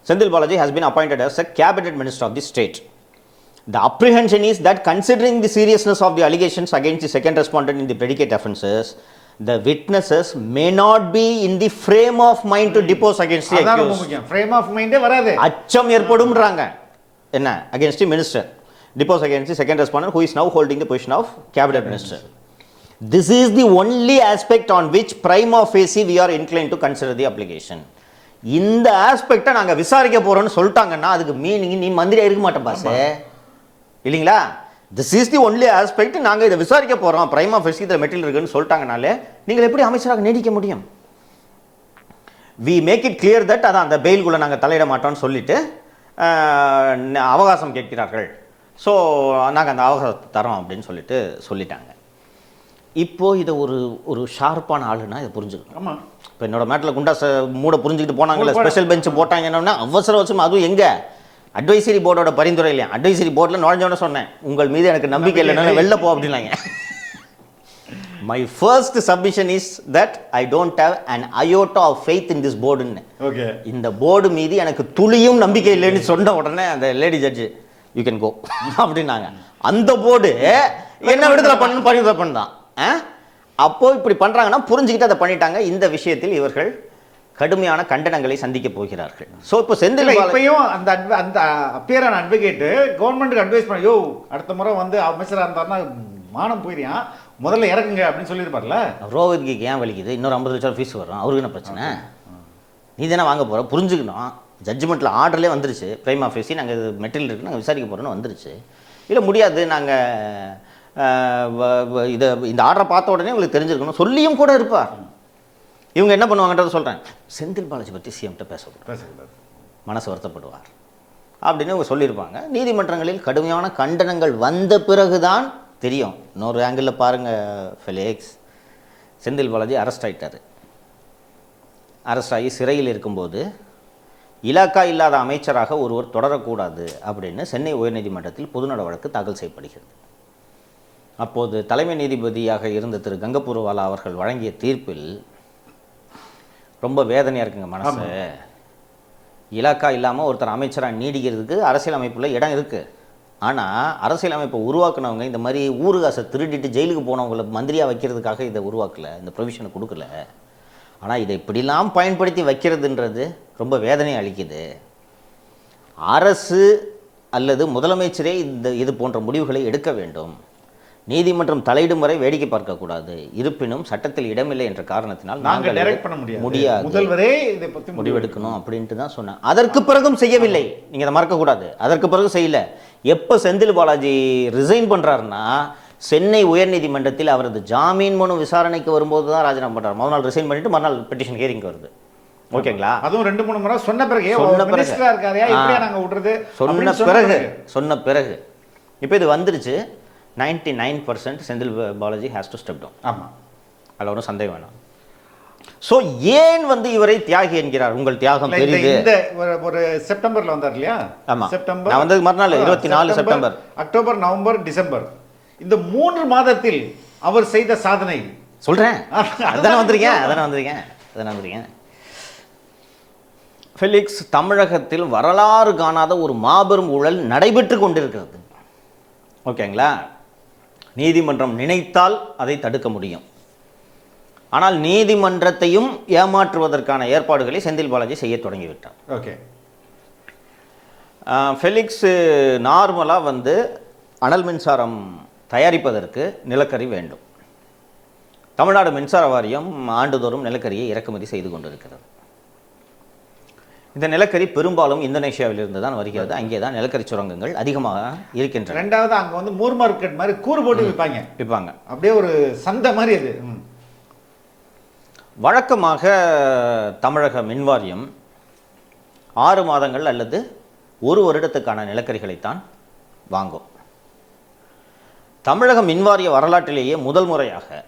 Senthil Balaji has been appointed as a cabinet minister of the state. The apprehension is that considering the seriousness of the allegations against the second respondent in the predicate offences, the witnesses may not be in the frame of mind to depose against the accused. Frame of mind வராது. அச்சம் ஏற்படும்ன்றாங்க. என்ன against the minister, depose against the second respondent who is now holding the position of cabinet minister. This is the only aspect on which prima facie we are inclined to consider the application. இந்த ஆஸ்பெக்டை நாங்கள் விசாரிக்க போறோம்னு சொல்லிட்டாங்கன்னா அதுக்கு meaning நீ மந்திரியா இருக்க மாட்டேன் பாஸ், இல்லைங்களா? This is the only aspect. நாங்கள் இதை விசாரிக்க போகிறோம், பிரைமா ஃபேசி இதில் மெட்டீரியல் இருக்குன்னு சொல்லிட்டாங்கனாலே நீங்கள் எப்படி அமைச்சராக நீடிக்க முடியும்? We make it clear that அதான் அந்த பெயிலுக்குள்ளே நாங்கள் தலையிட மாட்டோம்னு சொல்லிட்டு அவகாசம் கேட்கிறார்கள். ஸோ நாங்கள் அந்த அவகாசத்தை தரோம் அப்படின்னு சொல்லிட்டாங்க. இப்போது இதை ஒரு ஷார்ப்பான ஆளுன்னா இதை புரிஞ்சுக்கணும். ஆமாம், இப்போ என்னோட மேட்டில் குண்டாஸ் மூட புரிஞ்சுக்கிட்டு போனாங்கல்ல, ஸ்பெஷல் பெஞ்ச் போட்டாங்கன்னா அவசரம் அதுவும் எங்கே அட்வைசரி போர்டோட பரிந்துரை இல்லையா? அட்வைசரி போர்டில் நுழைஞ்சோன்னு சொன்னேன், உங்கள் மீது எனக்கு நம்பிக்கை இல்லைன்னா வெளில போ அப்படின்னாங்க. My first submission is that I don't have an iota of faith in this board. Okay. இந்த போர்டு மீது எனக்கு துளியும் நம்பிக்கை இல்லைன்னு சொன்ன உடனே அந்த lady judge you can go அப்படின்னாங்க. அந்த போர்டு என்ன விடுதலை பண்ணதான். அப்போ இப்படி பண்றாங்கன்னா புரிஞ்சுக்கிட்டு அதை பண்ணிட்டாங்க. இந்த விஷயத்தில் இவர்கள் கடுமையான கண்டனங்களை சந்திக்க போகிறார்கள். ஸோ இப்போ செந்தில் இப்பயும் அந்த அப்பியரான அட்வொகேட்டு கவர்மெண்ட்டுக்கு அட்வைஸ் பண்ண, யோ அடுத்த முறை வந்து அமைச்சராக இருந்தாருன்னா மானம் போயிடுறான், முதல்ல இறக்குங்க அப்படின்னு சொல்லியிருப்பார்ல. ரோஹத்கிக்கு ஏன் வலிக்குது? இன்னொரு 50 லட்சம் ஃபீஸ் வரும், அவருக்கு என்ன பிரச்சனை? நீ தானே வாங்க போகிற, புரிஞ்சுக்கணும். ஜட்ஜ்மெண்ட்டில் ஆர்டர்லேயே வந்துருச்சு, பிரைமா ஃபேசி நாங்கள் இது மெட்டீரியல் இருக்குது நாங்கள் விசாரிக்க போகிறோன்னு வந்துருச்சு. இல்லை முடியாது, நாங்கள் இந்த ஆர்டரை பார்த்த உடனே உங்களுக்கு தெரிஞ்சிருக்கணும் சொல்லியும் கூட இருப்பார். இவங்க என்ன பண்ணுவாங்கன்றதை சொல்கிறேன், செந்தில் பாலாஜி பற்றி சிஎம்கிட்ட பேசக்கூடாது, மனசு வருத்தப்படுவார் அப்படின்னு இவங்க சொல்லியிருப்பாங்க. நீதிமன்றங்களில் கடுமையான கண்டனங்கள் வந்த பிறகுதான் தெரியும். இன்னொரு ஆங்கிளில் பாருங்கள் ஃபெலிக்ஸ், செந்தில் பாலாஜி அரெஸ்ட் ஆகிட்டார். அரெஸ்ட் ஆகி சிறையில் இருக்கும்போது இலாக்கா இல்லாத அமைச்சராக ஒருவர் தொடரக்கூடாது அப்படின்னு சென்னை உயர்நீதிமன்றத்தில் பொதுநல வழக்கு தாக்கல் செய்யப்படுகிறது. அப்போது தலைமை நீதிபதியாக இருந்த திரு கங்கபூர்வாலா அவர்கள் வழங்கிய தீர்ப்பில் ரொம்ப வேதனையாக இருக்குங்க மனசு. இலாக்கா இல்லாமல் ஒருத்தர் அமைச்சராக நீடிக்கிறதுக்கு அரசியல் அமைப்பில் இடம் இருக்குது. ஆனால் அரசியல் அமைப்பை உருவாக்குனவங்க இந்த மாதிரி ஊறுகாசை திருடிட்டு ஜெயிலுக்கு போனவங்களை மந்திரியாக வைக்கிறதுக்காக இதை உருவாக்கலை, இந்த ப்ரொவிஷனை கொடுக்கல. ஆனால் இதை இப்படிலாம் பயன்படுத்தி வைக்கிறதுன்றது ரொம்ப வேதனை அளிக்குது. அரசு அல்லது முதலமைச்சரே இது போன்ற முடிவுகளை எடுக்க வேண்டும். நீதிமன்றம் தலையிடும் வரை வேடிக்கை பார்க்கக்கூடாது. இருப்பினும் சட்டத்தில் இடமில்லை என்ற காரணத்தினால் நாங்கள் டைரக்ட் பண்ண முடியாது, முதல்வரே இதை பற்றி முடிவெடுக்கணும் அப்படின்ட்டு தான் சொன்னேன். அதற்கு பிறகும் செய்யவில்லை. நீங்கள் அதை மறக்கக்கூடாது. அதற்கு பிறகு செய்யலை. எப்போ செந்தில் பாலாஜி ரிசைன் பண்ணுறாருன்னா, சென்னை உயர்நீதிமன்றத்தில் அவரது ஜாமீன் மனு விசாரணைக்கு வரும்போது தான் ராஜினாமா பண்ணுறார். முதல் நாள் ரிசைன் பண்ணிட்டு மறுநாள் பெட்டிஷன் ஹியரிங் வருது. ஓகேங்களா? அதுவும் 2-3 முறை சொன்ன பிறகு சொன்ன பிறகு இப்போ இது வந்துருச்சு. 99% Senthil Balaji has to step down. ஆமாம், அதில் ஒன்றும் சந்தேகம் வேணாம். ஸோ ஏன் இவரை தியாகி என்கிறார்? உங்கள் தியாகம் பெரிது. இந்த ஒரு செப்டம்பர்ல வந்தார் இல்லையா? ஆமாம், செப்டம்பர். நான் வந்தது மறுநாள் 24 செப்டம்பர். அக்டோபர், நவம்பர், டிசம்பர் இந்த 3 மாதத்தில் அவர் செய்த சாதனை சொல்றேன். அதானே வந்திருக்கேன். ஃபெலிக்ஸ், தமிழகத்தில் வரலாறு காணாத ஒரு மாபெரும் ஊழல் நடைபெற்று கொண்டிருக்கிறது. ஓகேங்களா? நீதிமன்றம் நினைத்தால் அதை தடுக்க முடியும். ஆனால் நீதிமன்றத்தையும் ஏமாற்றுவதற்கான ஏற்பாடுகளை செந்தில் பாலாஜி செய்ய தொடங்கிவிட்டார். ஓகே. ஃபெலிக்ஸ், நார்மலாக அனல் மின்சாரம் தயாரிப்பதற்கு நிலக்கரி வேண்டும். தமிழ்நாடு மின்சார வாரியம் ஆண்டுதோறும் நிலக்கரியை இறக்குமதி செய்து கொண்டிருக்கிறது. இந்த நிலக்கரி பெரும்பாலும் இந்தோனேஷியாவிலிருந்து தான் வருகிறது. அங்கே தான் நிலக்கரி சுரங்கங்கள் அதிகமாக இருக்கின்றன. ரெண்டாவது அங்கே மூர் மார்க்கெட் மாதிரி கூறு போட்டு விற்பாங்க. அப்படியே ஒரு சந்தை மாதிரி அது. வழக்கமாக தமிழக மின்வாரியம் 6 மாதங்கள் அல்லது 1 வருடத்துக்கான நிலக்கரிகளைத்தான் வாங்கும். தமிழக மின்வாரிய வரலாற்றிலேயே முதல் முறையாக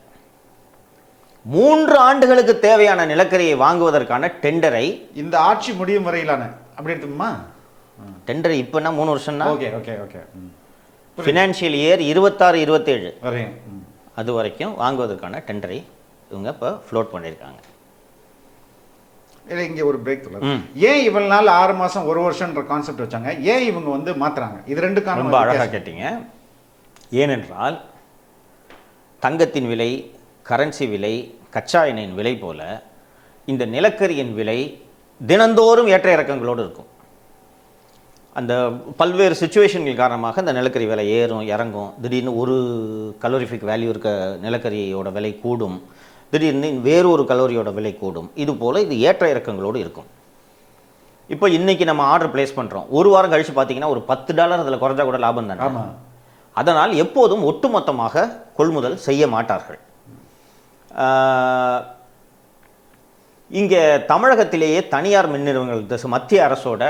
3 ஆண்டுகளுக்கு தேவையான நிலக்கரியை வாங்குவதற்கான டெண்டரை இந்த ஆட்சி முடியும் வரையிலான அப்படி இருக்குமா? டெண்டர் இப்போனா 3 வருஷம்னா ஓகே. ஃபினான்ஷியல் இயர் 26-27 வரையும் அது வரைக்கும் வாங்குவதற்கான டெண்டரை இவங்க இப்போ ஃப்ளோட் பண்ணியிருக்காங்க. இங்கே ஒரு பிரேக் சொல்லுங்க. ஏன் இவ்வளவு நாள் 6 மாதம் 1 வருஷம்ன்ற கான்செப்ட் வச்சாங்க? ஏன் இவங்க மாத்துறாங்க? இது ரெண்டுக்கான ரொம்ப அழகாக கேட்டீங்க. ஏனென்றால் தங்கத்தின் விலை, கரன்சி விலை, கச்சா எண்ணெயின் விலை போல இந்த நிலக்கரியின் விலை தினந்தோறும் ஏற்ற இறக்கங்களோடு இருக்கும். அந்த பல்வேறு சுச்சுவேஷன்கள் காரணமாக இந்த நிலக்கரி விலை ஏறும் இறங்கும். திடீர்னு ஒரு கலோரிஃபிக் வேல்யூ இருக்க நிலக்கரியோட விலை கூடும், திடீர்னு வேறொரு கலோரியோட விலை கூடும். இது போல் இது ஏற்ற இறக்கங்களோடு இருக்கும். இப்போ இன்றைக்கி நம்ம ஆர்டர் பிளேஸ் பண்ணுறோம், ஒரு வாரம் கழித்து பார்த்தீங்கன்னா ஒரு $10 அதில் குறைஞ்சா கூட லாபம் தானே. அதனால் எப்போதும் ஒட்டுமொத்தமாக கொள்முதல் செய்ய மாட்டார்கள். இங்கே தமிழகத்திலேயே தனியார் மின் நிறுவனங்கள், மத்திய அரசோட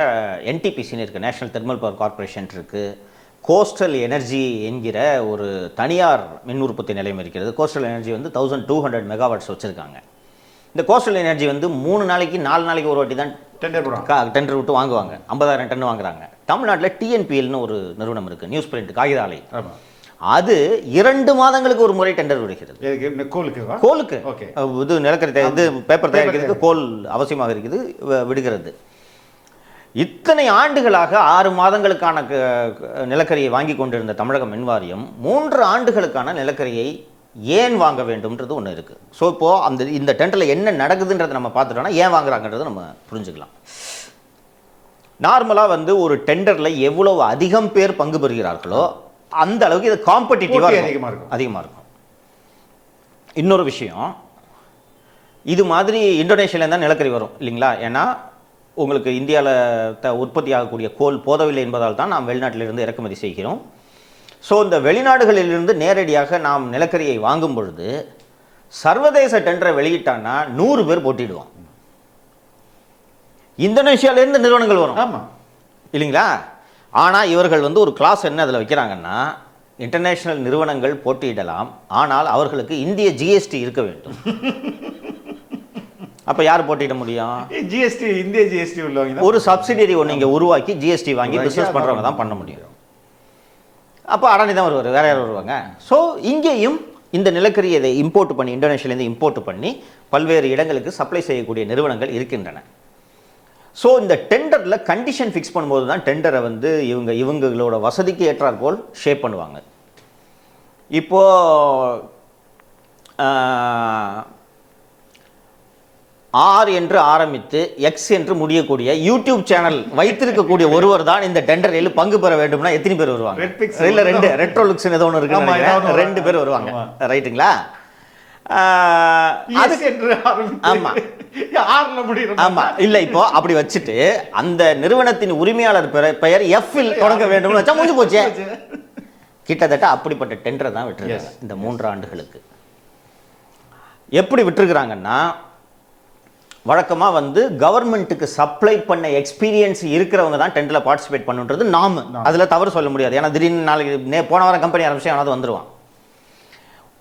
NTPCன்னு இருக்குது, நேஷனல் தெர்மல் பவர் கார்பரேஷன் இருக்குது, கோஸ்டல் எனர்ஜி என்கிற ஒரு தனியார் மின் உற்பத்தி நிலையம் இருக்கிறது. கோஸ்டல் எனர்ஜி 1200 மெகாவாட்ஸ் வச்சுருக்காங்க. இந்த கோஸ்டல் எனர்ஜி 3 நாளைக்கு 4 நாளைக்கு ஒரு வாட்டி தான் டெண்டர் விட்டு வாங்குவாங்க. 50,000 டன் வாங்குறாங்க. தமிழ்நாட்டில் TNPLன்னு ஒரு நிறுவனம் இருக்குது, நியூஸ் பிரிண்ட் காகித ஆலை. அது 2 மாதங்களுக்கு ஒரு முறை டெண்டர் விடுகிறது. கோலுக்கு இது நிலக்கரி இது பேப்பர் தயாரிக்கிறதுக்கு கோல் அவசியமாக இருக்குது, விடுகிறது. இத்தனை ஆண்டுகளாக 6 மாதங்களுக்கான நிலக்கரியை வாங்கி கொண்டிருந்த தமிழக மின்வாரியம் 3 ஆண்டுகளுக்கான நிலக்கரியை ஏன் வாங்க வேண்டும்ன்றது ஒன்று இருக்குது. ஸோ இப்போது இந்த டெண்டரில் என்ன நடக்குதுன்றதை நம்ம பார்த்துட்டோம்னா ஏன் வாங்குறாங்கன்றதை நம்ம புரிஞ்சுக்கலாம். நார்மலாக ஒரு டெண்டரில் எவ்வளவு அதிகம் பேர் பங்கு பெறுகிறார்களோ அந்த அளவுக்கு இது காம்படிட்டிவாக அதிகமாக இருக்கும். இன்னொரு விஷயம், இது மாதிரி இந்தோனேஷியாவில் தான் நிலக்கரி வரும் இல்லைங்களா? ஏன்னா உங்களுக்கு இந்தியாவில் உற்பத்தி ஆகக்கூடிய கோல் போதவில்லை என்பதால் தான் நாம் வெளிநாட்டிலிருந்து இறக்குமதி செய்கிறோம். ஸோ இந்த வெளிநாடுகளிலிருந்து நேரடியாக நாம் நிலக்கரியை வாங்கும் பொழுது சர்வதேச டெண்டரை வெளியிட்டான்னா 100 பேர் போட்டிடுவோம். இந்தோனேஷியாவிலேருந்து நிறுவனங்கள் வரும். ஆமாம் இல்லைங்களா? ஆனால் இவர்கள் ஒரு கிளாஸ் என்ன அதில் வைக்கிறாங்கன்னா, இன்டர்நேஷனல் நிறுவனங்கள் போட்டியிடலாம், ஆனால் அவர்களுக்கு இந்திய ஜிஎஸ்டி இருக்க வேண்டும். அப்போ யார் போட்டியிட முடியும்? ஜிஎஸ்டி, இந்திய ஜிஎஸ்டி உள்ளவங்க ஒரு சப்சிடியரி ஒன்று இங்கே உருவாக்கி ஜிஎஸ்டி வாங்கி பிஸ்னஸ் பண்ணுறவங்க தான் பண்ண முடியும். அப்போ அடானி தான் வருவார், வேற யார் வருவாங்க? ஸோ இங்கேயும் இந்த நிலக்கரியை இதை இம்போர்ட் பண்ணி, இந்தோனேஷியாலேருந்து இம்போர்ட் பண்ணி பல்வேறு இடங்களுக்கு சப்ளை செய்யக்கூடிய நிறுவனங்கள் இருக்கின்றன. ஸோ இந்த டெண்டரில் கண்டிஷன் ஃபிக்ஸ் பண்ணும்போது தான் டெண்டரை வந்து இவங்களோட வசதிக்கு ஏற்றாற் போல் ஷேப் பண்ணுவாங்க. இப்போது ஆர் என்று ஆரம்பித்து எக்ஸ் என்று முடியக்கூடிய யூடியூப் சேனல் வைத்திருக்கக்கூடிய ஒருவர் தான் இந்த டெண்டரில் பங்கு பெற வேண்டும்னா எத்தனை பேர் வருவாங்க? இல்லை, ரெண்டு ரெட்ரோலுக்ஸ் ஏதோ ஒன்று இருக்கு, 2 பேர் வருவாங்க. ரைட்டுங்களா? ஆமா, இல்ல இப்போ அப்படி வச்சுட்டு அந்த நிறுவனத்தின் உரிமையாளர் பெயர் எஃப் இல் தொடங்க வேண்டும் வச்சா முடிஞ்சு போச்சு. கிட்டத்தட்ட அப்படிப்பட்ட டெண்டரை தான் விட்டுருக்காங்க இந்த 3 ஆண்டுகளுக்கு. எப்படி விட்டுருக்குறாங்கன்னா, வழக்கமாக வந்து கவர்மெண்ட்டுக்கு சப்ளை பண்ண எக்ஸ்பீரியன்ஸ் இருக்கிறவங்க தான் டெண்டரில் பார்ட்டிசிபேட் பண்ணுன்றது நாம. அதில் தவறு சொல்ல முடியாது. ஏன்னா திடீர்னு நாளைக்கு போன வாரம் கம்பெனி ஆரம்பிச்சு அவனாவது வந்துடுவான்.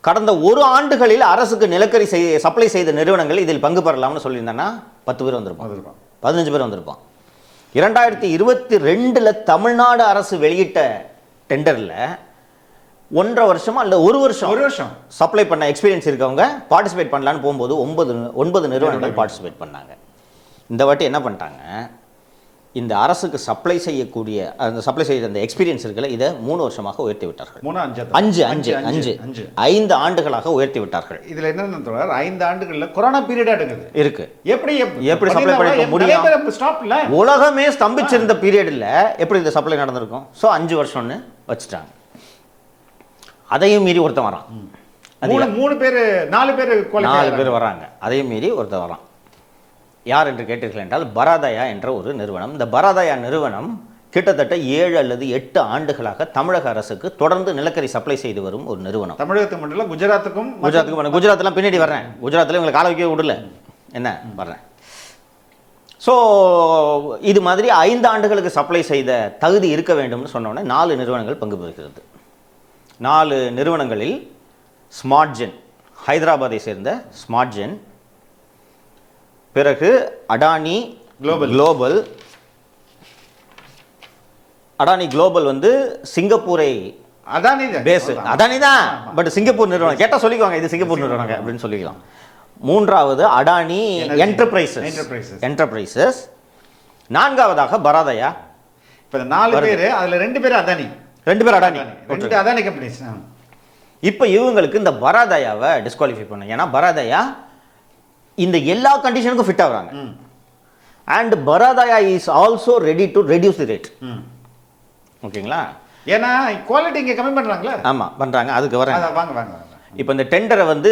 கடந்த 1 ஆண்டுகளில் அரசுக்கு நிலக்கரி சப்ளை செய்த நிறுவனங்கள் இதில் பங்கு பெறலாம்னு சொல்லியிருந்தேன்னா 10 பேர் வந்திருப்பான், 15 பேர் வந்திருப்பான். 2022 தமிழ்நாடு அரசு வெளியிட்ட டெண்டரில் 1.5 வருஷமா இல்லை 1 வருஷம் சப்ளை பண்ண எக்ஸ்பீரியன்ஸ் இருக்கவங்க பார்ட்டிசிபேட் பண்ணலான்னு போகும்போது 9 நிறுவனங்கள் பார்ட்டிசிபேட் பண்ணாங்க. இந்த வாட்டி என்ன பண்ணிட்டாங்க, இந்த அரசுக்கு சப்ளை செய்யக்கூடிய சப்ளை செய்த அந்த எக்ஸ்பீரியன்ஸ் இருக்குல்ல, இதை 3 வருஷமாக உயர்த்தி விட்டார்கள். 5 ஆண்டுகளாக உயர்த்தி விட்டார்கள். இதுல என்ன 5 ஆண்டுகள்ல கொரோனா பீரியட் இருக்கு. எப்படி சப்ளை பண்ண முடியும்? உலகமே ஸ்தம்பிச்சிருந்த பீரியட்ல எப்படி இந்த சப்ளை நடந்திருக்கும்? ஸோ 5 வருஷம்னு வச்சுட்டாங்க. அதையும் மீறி ஒருத்தன் வரான். 4 பேர் வராங்க. அதையும் மீறி ஒருத்தன் வரான். யார் என்று கேட்டீர்கள் என்றால் பராதயா என்ற ஒரு நிறுவனம். இந்த பராதயா நிறுவனம் கிட்டத்தட்ட 7 அல்லது 8 ஆண்டுகளாக தமிழக அரசுக்கு தொடர்ந்து நிலக்கரி சப்ளை செய்து வரும் ஒரு நிறுவனம். தமிழகத்துக்கு மட்டும் இல்லை, குஜராத்துக்கும் குஜராத்லாம் பின்னாடி வர்றேன். குஜராத்தில் உங்களுக்கு கால வைக்க விடல, என்ன வர்றேன். ஸோ இது மாதிரி 5 ஆண்டுகளுக்கு சப்ளை செய்த தகுதி இருக்க வேண்டும்னு சொன்னோன்னே 4 நிறுவனங்கள் பங்கு பெறுகிறது. 4 நிறுவனங்களில் ஸ்மார்ட்ஜென், ஹைதராபாத்தை சேர்ந்த ஸ்மார்ட்ஜென், பிறகு அடானி குளோபல். அடானி குளோபல் வந்து சிங்கப்பூரை அதானி தான், பட் சிங்கப்பூர் நிறுவனம் கேட்டால் சொல்லிக்குவாங்க இது சிங்கப்பூர் நிறுவனம் அப்படின்னு சொல்லிக்கலாம். 3வது அடானி என்டர்பிரைசஸ். 4வதாக பராதயா. இப்போ 4 பேர், அதில் 2 பேர் அதானி. 2 பேர் அடானி கம்பெனிஸ். இப்போ இவங்களுக்கு இந்த பராதயாவை டிஸ்குவாலிஃபை பண்ண, ஏன்னா பராதயா இந்த எல்லா கண்டிஷனுக்கும் ஃபிட் ஆகுறாங்க. அண்ட் பராதயா is also ready to reduce the rate. ஓகேங்களா? ஏன்னா குவாலிட்டி இங்கே கம்மி பண்ணுறாங்களா? ஆமாம் பண்ணுறாங்க. அதுக்கு வரேன். வாங்க. இப்போ இந்த டெண்டரை வந்து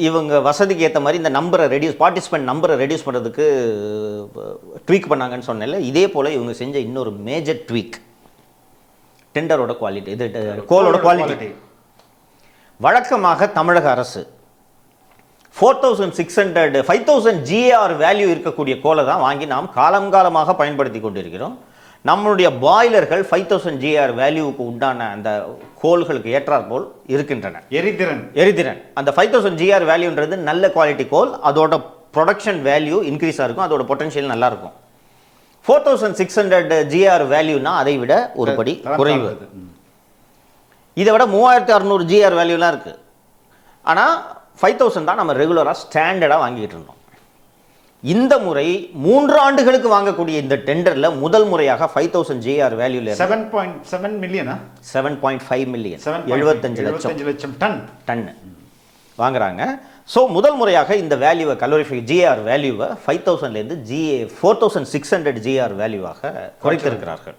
இவங்க வசதிக்கு ஏற்ற மாதிரி இந்த பார்ட்டிசிபென்ட் நம்பரை ரெடியூஸ் பண்ணுறதுக்கு ட்வீக் பண்ணாங்கன்னு சொன்னேன்ல, இதே போல் இவங்க செஞ்ச இன்னொரு மேஜர் ட்வீக் டெண்டரோட குவாலிட்டி, இது கோலோட குவாலிட்டி. வழக்கமாக தமிழக அரசு 5,000 GAR வேல்யூ இருக்கக்கூடிய கோலை தான் வாங்கி நாம் காலங்காலமாக பயன்படுத்தி கொண்டிருக்கிறோம். நம்மளுடைய பாய்லர்கள் 5,000 GAR வேல்யூவுக்கு உண்டான அந்த கோல்களுக்கு ஏற்றாற் போல் இருக்கின்றன. எரிதிறன் அந்த 5,000 GAR வேல்யூன்றது நல்ல குவாலிட்டி கோல். அதோட ப்ரொடக்ஷன் வேல்யூ இன்க்ரீஸ் இருக்கும், அதோட பொட்டன்ஷியல் நல்லா இருக்கும். 4,600 GAR வேல்யூனா அதை விட ஒரு படி குறைவு. இதை விட 3,600 GAR வேல்யூலாம் இருக்கு. ஆனால் 5,000 தான் நம்ம ரெகுலராக ஸ்டாண்டர்டாக வாங்கிட்டு இருந்தோம். இந்த முறை 3 ஆண்டுகளுக்கு வாங்கக்கூடிய இந்த டெண்டரில் முதல் முறையாக 5,000 GAR வேல்யூல 7.7 மில்லியனா 7.5 மில்லியன் 75 லட்சம் டன் வாங்குறாங்க. ஸோ முதல் முறையாக இந்த வேல்யூவை GAR வேல்யூவை 5,000லேருந்து 4,600 GAR வேல்யூவாக குறைத்திருக்கிறார்கள்.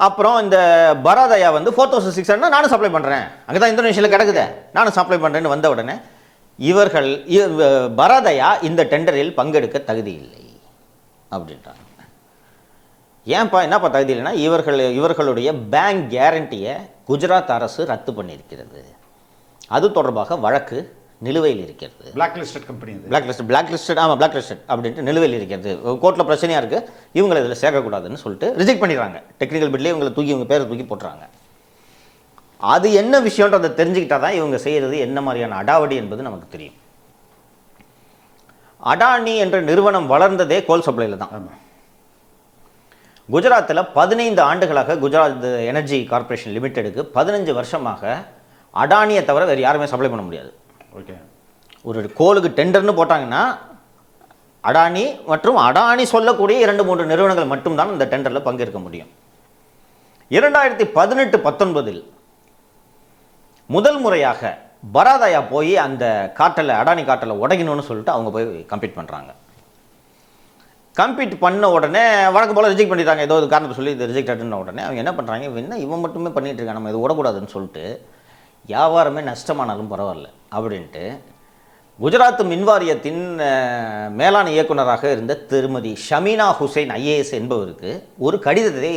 அப்புறம் இந்த பராதயா வந்து 4,600 நானும் சப்ளை பண்ணுறேன், அங்கே தான் இந்தோனேஷியாவில் கிடக்குது, நானும் சப்ளை பண்ணுறேன்னு வந்த உடனே பராதயா இந்த டெண்டரில் பங்கெடுக்க தகுதி இல்லை அப்படின்றாங்க. ஏன்ப்பா என்னப்பா தகுதி இல்லைன்னா இவர்களுடைய பேங்க் கேரண்டியை குஜராத் அரசு ரத்து பண்ணியிருக்கிறது. அது தொடர்பாக வழக்கு நிலுவையில் இருக்கிறது. Black listed company, black listed அப்படின்ட்டு நிலுவையில் இருக்கிறது. கோர்ட்டில் பிரச்சனையாக இருக்குது, இவங்களை இதில் சேர்க்கக்கூடாதுன்னு சொல்லிட்டு ரிஜெக்ட் பண்ணிடுறாங்க. டெக்னிக்கல் பிட்லேயே இவங்களை இவங்க பேரை தூக்கி போட்டுறாங்க. அது என்ன விஷயன்றதை தெரிஞ்சுக்கிட்டா தான் இவங்க செய்கிறது என்ன மாதிரியான அடாவடி என்பது நமக்கு தெரியும். அடானி என்ற நிறுவனம் வளர்ந்ததே கோல் சப்ளைல தான். குஜராத்தில் 15 ஆண்டுகளாக குஜராத் எனர்ஜி கார்ப்பரேஷன் லிமிடெடுக்கு 15 வருஷமாக அடானியை தவிர வேறு யாருமே சப்ளை பண்ண முடியாது. ஓகே. ஒரு கோலுக்கு டெண்டர்னு போட்டாங்கன்னா அடானி மற்றும் அடானி சொல்லக்கூடிய 2-3 நிறுவனங்கள் மட்டும்தான் இந்த டெண்டரில் பங்கேற்க முடியும். 2018-19 முதல் முறையாக பராதாயா போய் அந்த காட்டலை அடானி காட்டலை உடைக்கணும்னு சொல்லிட்டு அவங்க போய் கம்பீட் பண்ணுறாங்க. கம்பீட் பண்ண உடனே வழக்கம் போல் ரிஜெக்ட் பண்ணிட்டாங்க. ஏதோ ஒரு காரணத்தை சொல்லி இது ரிஜெக்ட் ஆகிட்டுன உடனே அவங்க என்ன பண்ணுறாங்க, என்ன இவன் மட்டுமே பண்ணிகிட்டு இருக்கான், நம்ம இது விடக்கூடாதுன்னு சொல்லிட்டு வியாபாரமே நஷ்டமானாலும் பரவாயில்ல அப்படின்ட்டு குஜராத் மின்வாரியத்தின் மேலாண் இயக்குநராக இருந்த திருமதி ஷமீனா ஹுசைன் IAS என்பவருக்கு ஒரு கடிதத்தை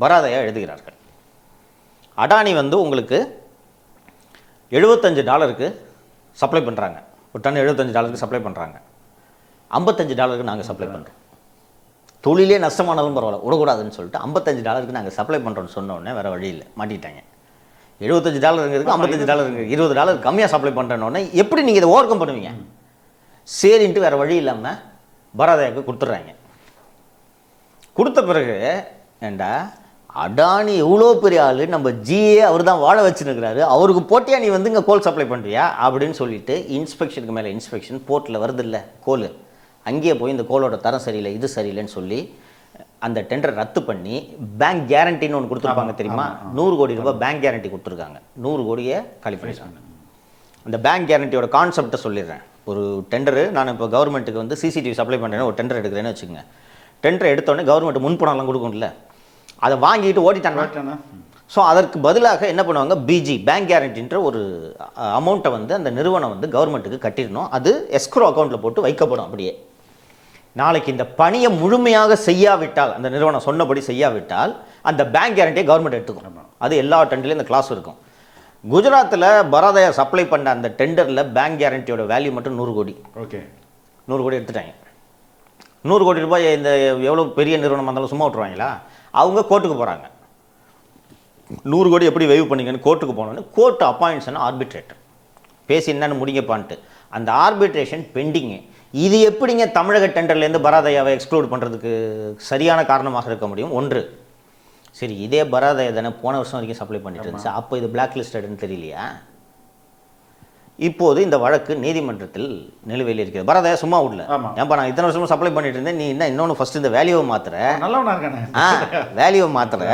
பராதாயா எழுதுகிறார்கள். அடானி உங்களுக்கு $75 சப்ளை பண்ணுறாங்க, ஒரு டன் $75 சப்ளை பண்ணுறாங்க, $55 நாங்கள் சப்ளை பண்ணுறோம், தொழிலே நஷ்டமானாலும் பரவாயில்ல விடக்கூடாதுன்னு சொல்லிட்டு $55 நாங்கள் சப்ளை பண்ணுறோன்னு சொன்ன உடனே வேறு வழி இல்லை, மாட்டிட்டாங்க. $75 $55 $20 கம்மியாக சப்ளை பண்ணுறேன்னொடனே எப்படி நீங்கள் இதை ஓவர் கம் பண்ணுவீங்க? சரின்ட்டு வேறு வழி இல்லாமல் பராதாயாவுக்கு கொடுத்துட்றாங்க. கொடுத்த பிறகு ஏண்டா அடானி எவ்வளோ பெரிய ஆள், நம்ம ஜிஏ அவர் தான் வாழ வச்சுருக்கிறாரு, அவருக்கு போட்டியா நீ இங்கே கோல் சப்ளை பண்ணுறியா அப்படின்னு சொல்லிட்டு இன்ஸ்பெக்ஷனுக்கு மேலே இன்ஸ்பெக்ஷன் போர்ட்டில் வருது இல்லை கோல், அங்கேயே போய் இந்த கோலோட தரம் சரியில்லை இது சரியில்லைன்னு சொல்லி அந்த டெண்டரை ரத்து பண்ணி பேங்க் கேரண்டின்னு ஒன்று கொடுத்துருப்பாங்க தெரியுமா, $100 கோடி பேங்க் கேரண்டி கொடுத்துருக்காங்க, 100 கோடியை காலி பண்ணிட்டாங்க. அந்த பேங்க் கேரண்டியோட கான்செப்டை சொல்லிடுறேன். ஒரு டெண்டரு நான் இப்போ கவர்மெண்ட்டுக்கு CCTV சப்ளை பண்ணுறேன்னு ஒரு டெண்டர் எடுக்கிறேன்னு வச்சுக்கோங்க. டெண்டர் எடுத்தோடனே கவர்மெண்ட் முன்பணம்லாம் கொடுக்கும்ல, அதை வாங்கிட்டு ஓட்டிட்டாங்க. ஸோ அதற்கு பதிலாக என்ன பண்ணுவாங்க, பிஜி பேங்க் கேரண்டின்ற ஒரு அமௌண்ட்டை அந்த நிறுவனம் கவர்மெண்ட்டுக்கு கட்டிடணும். அது எஸ்க்ரோ அக்கௌண்ட்டில் போட்டு வைக்கப்படும். அப்படியே நாளைக்கு இந்த பணியை முழுமையாக செய்யாவிட்டால், அந்த நிறுவனம் சொன்னபடி செய்யாவிட்டால் அந்த பேங்க் கேரண்டியை கவர்மெண்ட் எடுத்துக்கும். அது எல்லா டெண்டர்லையும் இந்த கிளாஸ் இருக்கும். குஜராத்தில் பராதாயா சப்ளை பண்ண அந்த டெண்டரில் பேங்க் கேரண்டியோட வேல்யூ மட்டும் 100 கோடி. ஓகே. 100 கோடி எடுத்துட்டாங்க. 100 கோடி ரூபாய் இந்த எவ்வளோ பெரிய நிறுவனம் இருந்தாலும் சும்மா விட்டுருவாங்களா? அவங்க கோர்ட்டுக்கு போகிறாங்க. 100 கோடி எப்படி வெய்வ் பண்ணிங்கன்னு கோர்ட்டுக்கு போனோன்னு கோர்ட் அப்பாயிண்ட்ஸ் ஆர்பிட்ரேட்டர் பேசி என்னன்னு முடிங்கப்பான்ட்டு அந்த ஆர்பிட்ரேஷன் பெண்டிங்கு. இது எப்படிங்க தமிழக டெண்டர்லேருந்து பராதாயாவை எக்ஸ்க்ளூட் பண்ணுறதுக்கு சரியான காரணமாக இருக்க முடியும்? ஒன்று, சரி இதே பராதாயா தானே போன வருஷம் வரைக்கும் சப்ளை பண்ணிட்டு இருந்துச்சு, அப்போ இது பிளாக் லிஸ்டட்னு தெரியலையா? இப்போது இந்த வழக்கு நீதிமன்றத்தில் நிலுவையில் இருக்கிறது. பராதாயா சும்மா விடல, ஏன்பா நான் இத்தனை வருஷமும் சப்ளை பண்ணிட்டு இருந்தேன், நீ என்ன இன்னொன்று ஃபஸ்ட்டு இந்த வேல்யூவை மாற்றுற, வேல்யூவை மாற்றுற,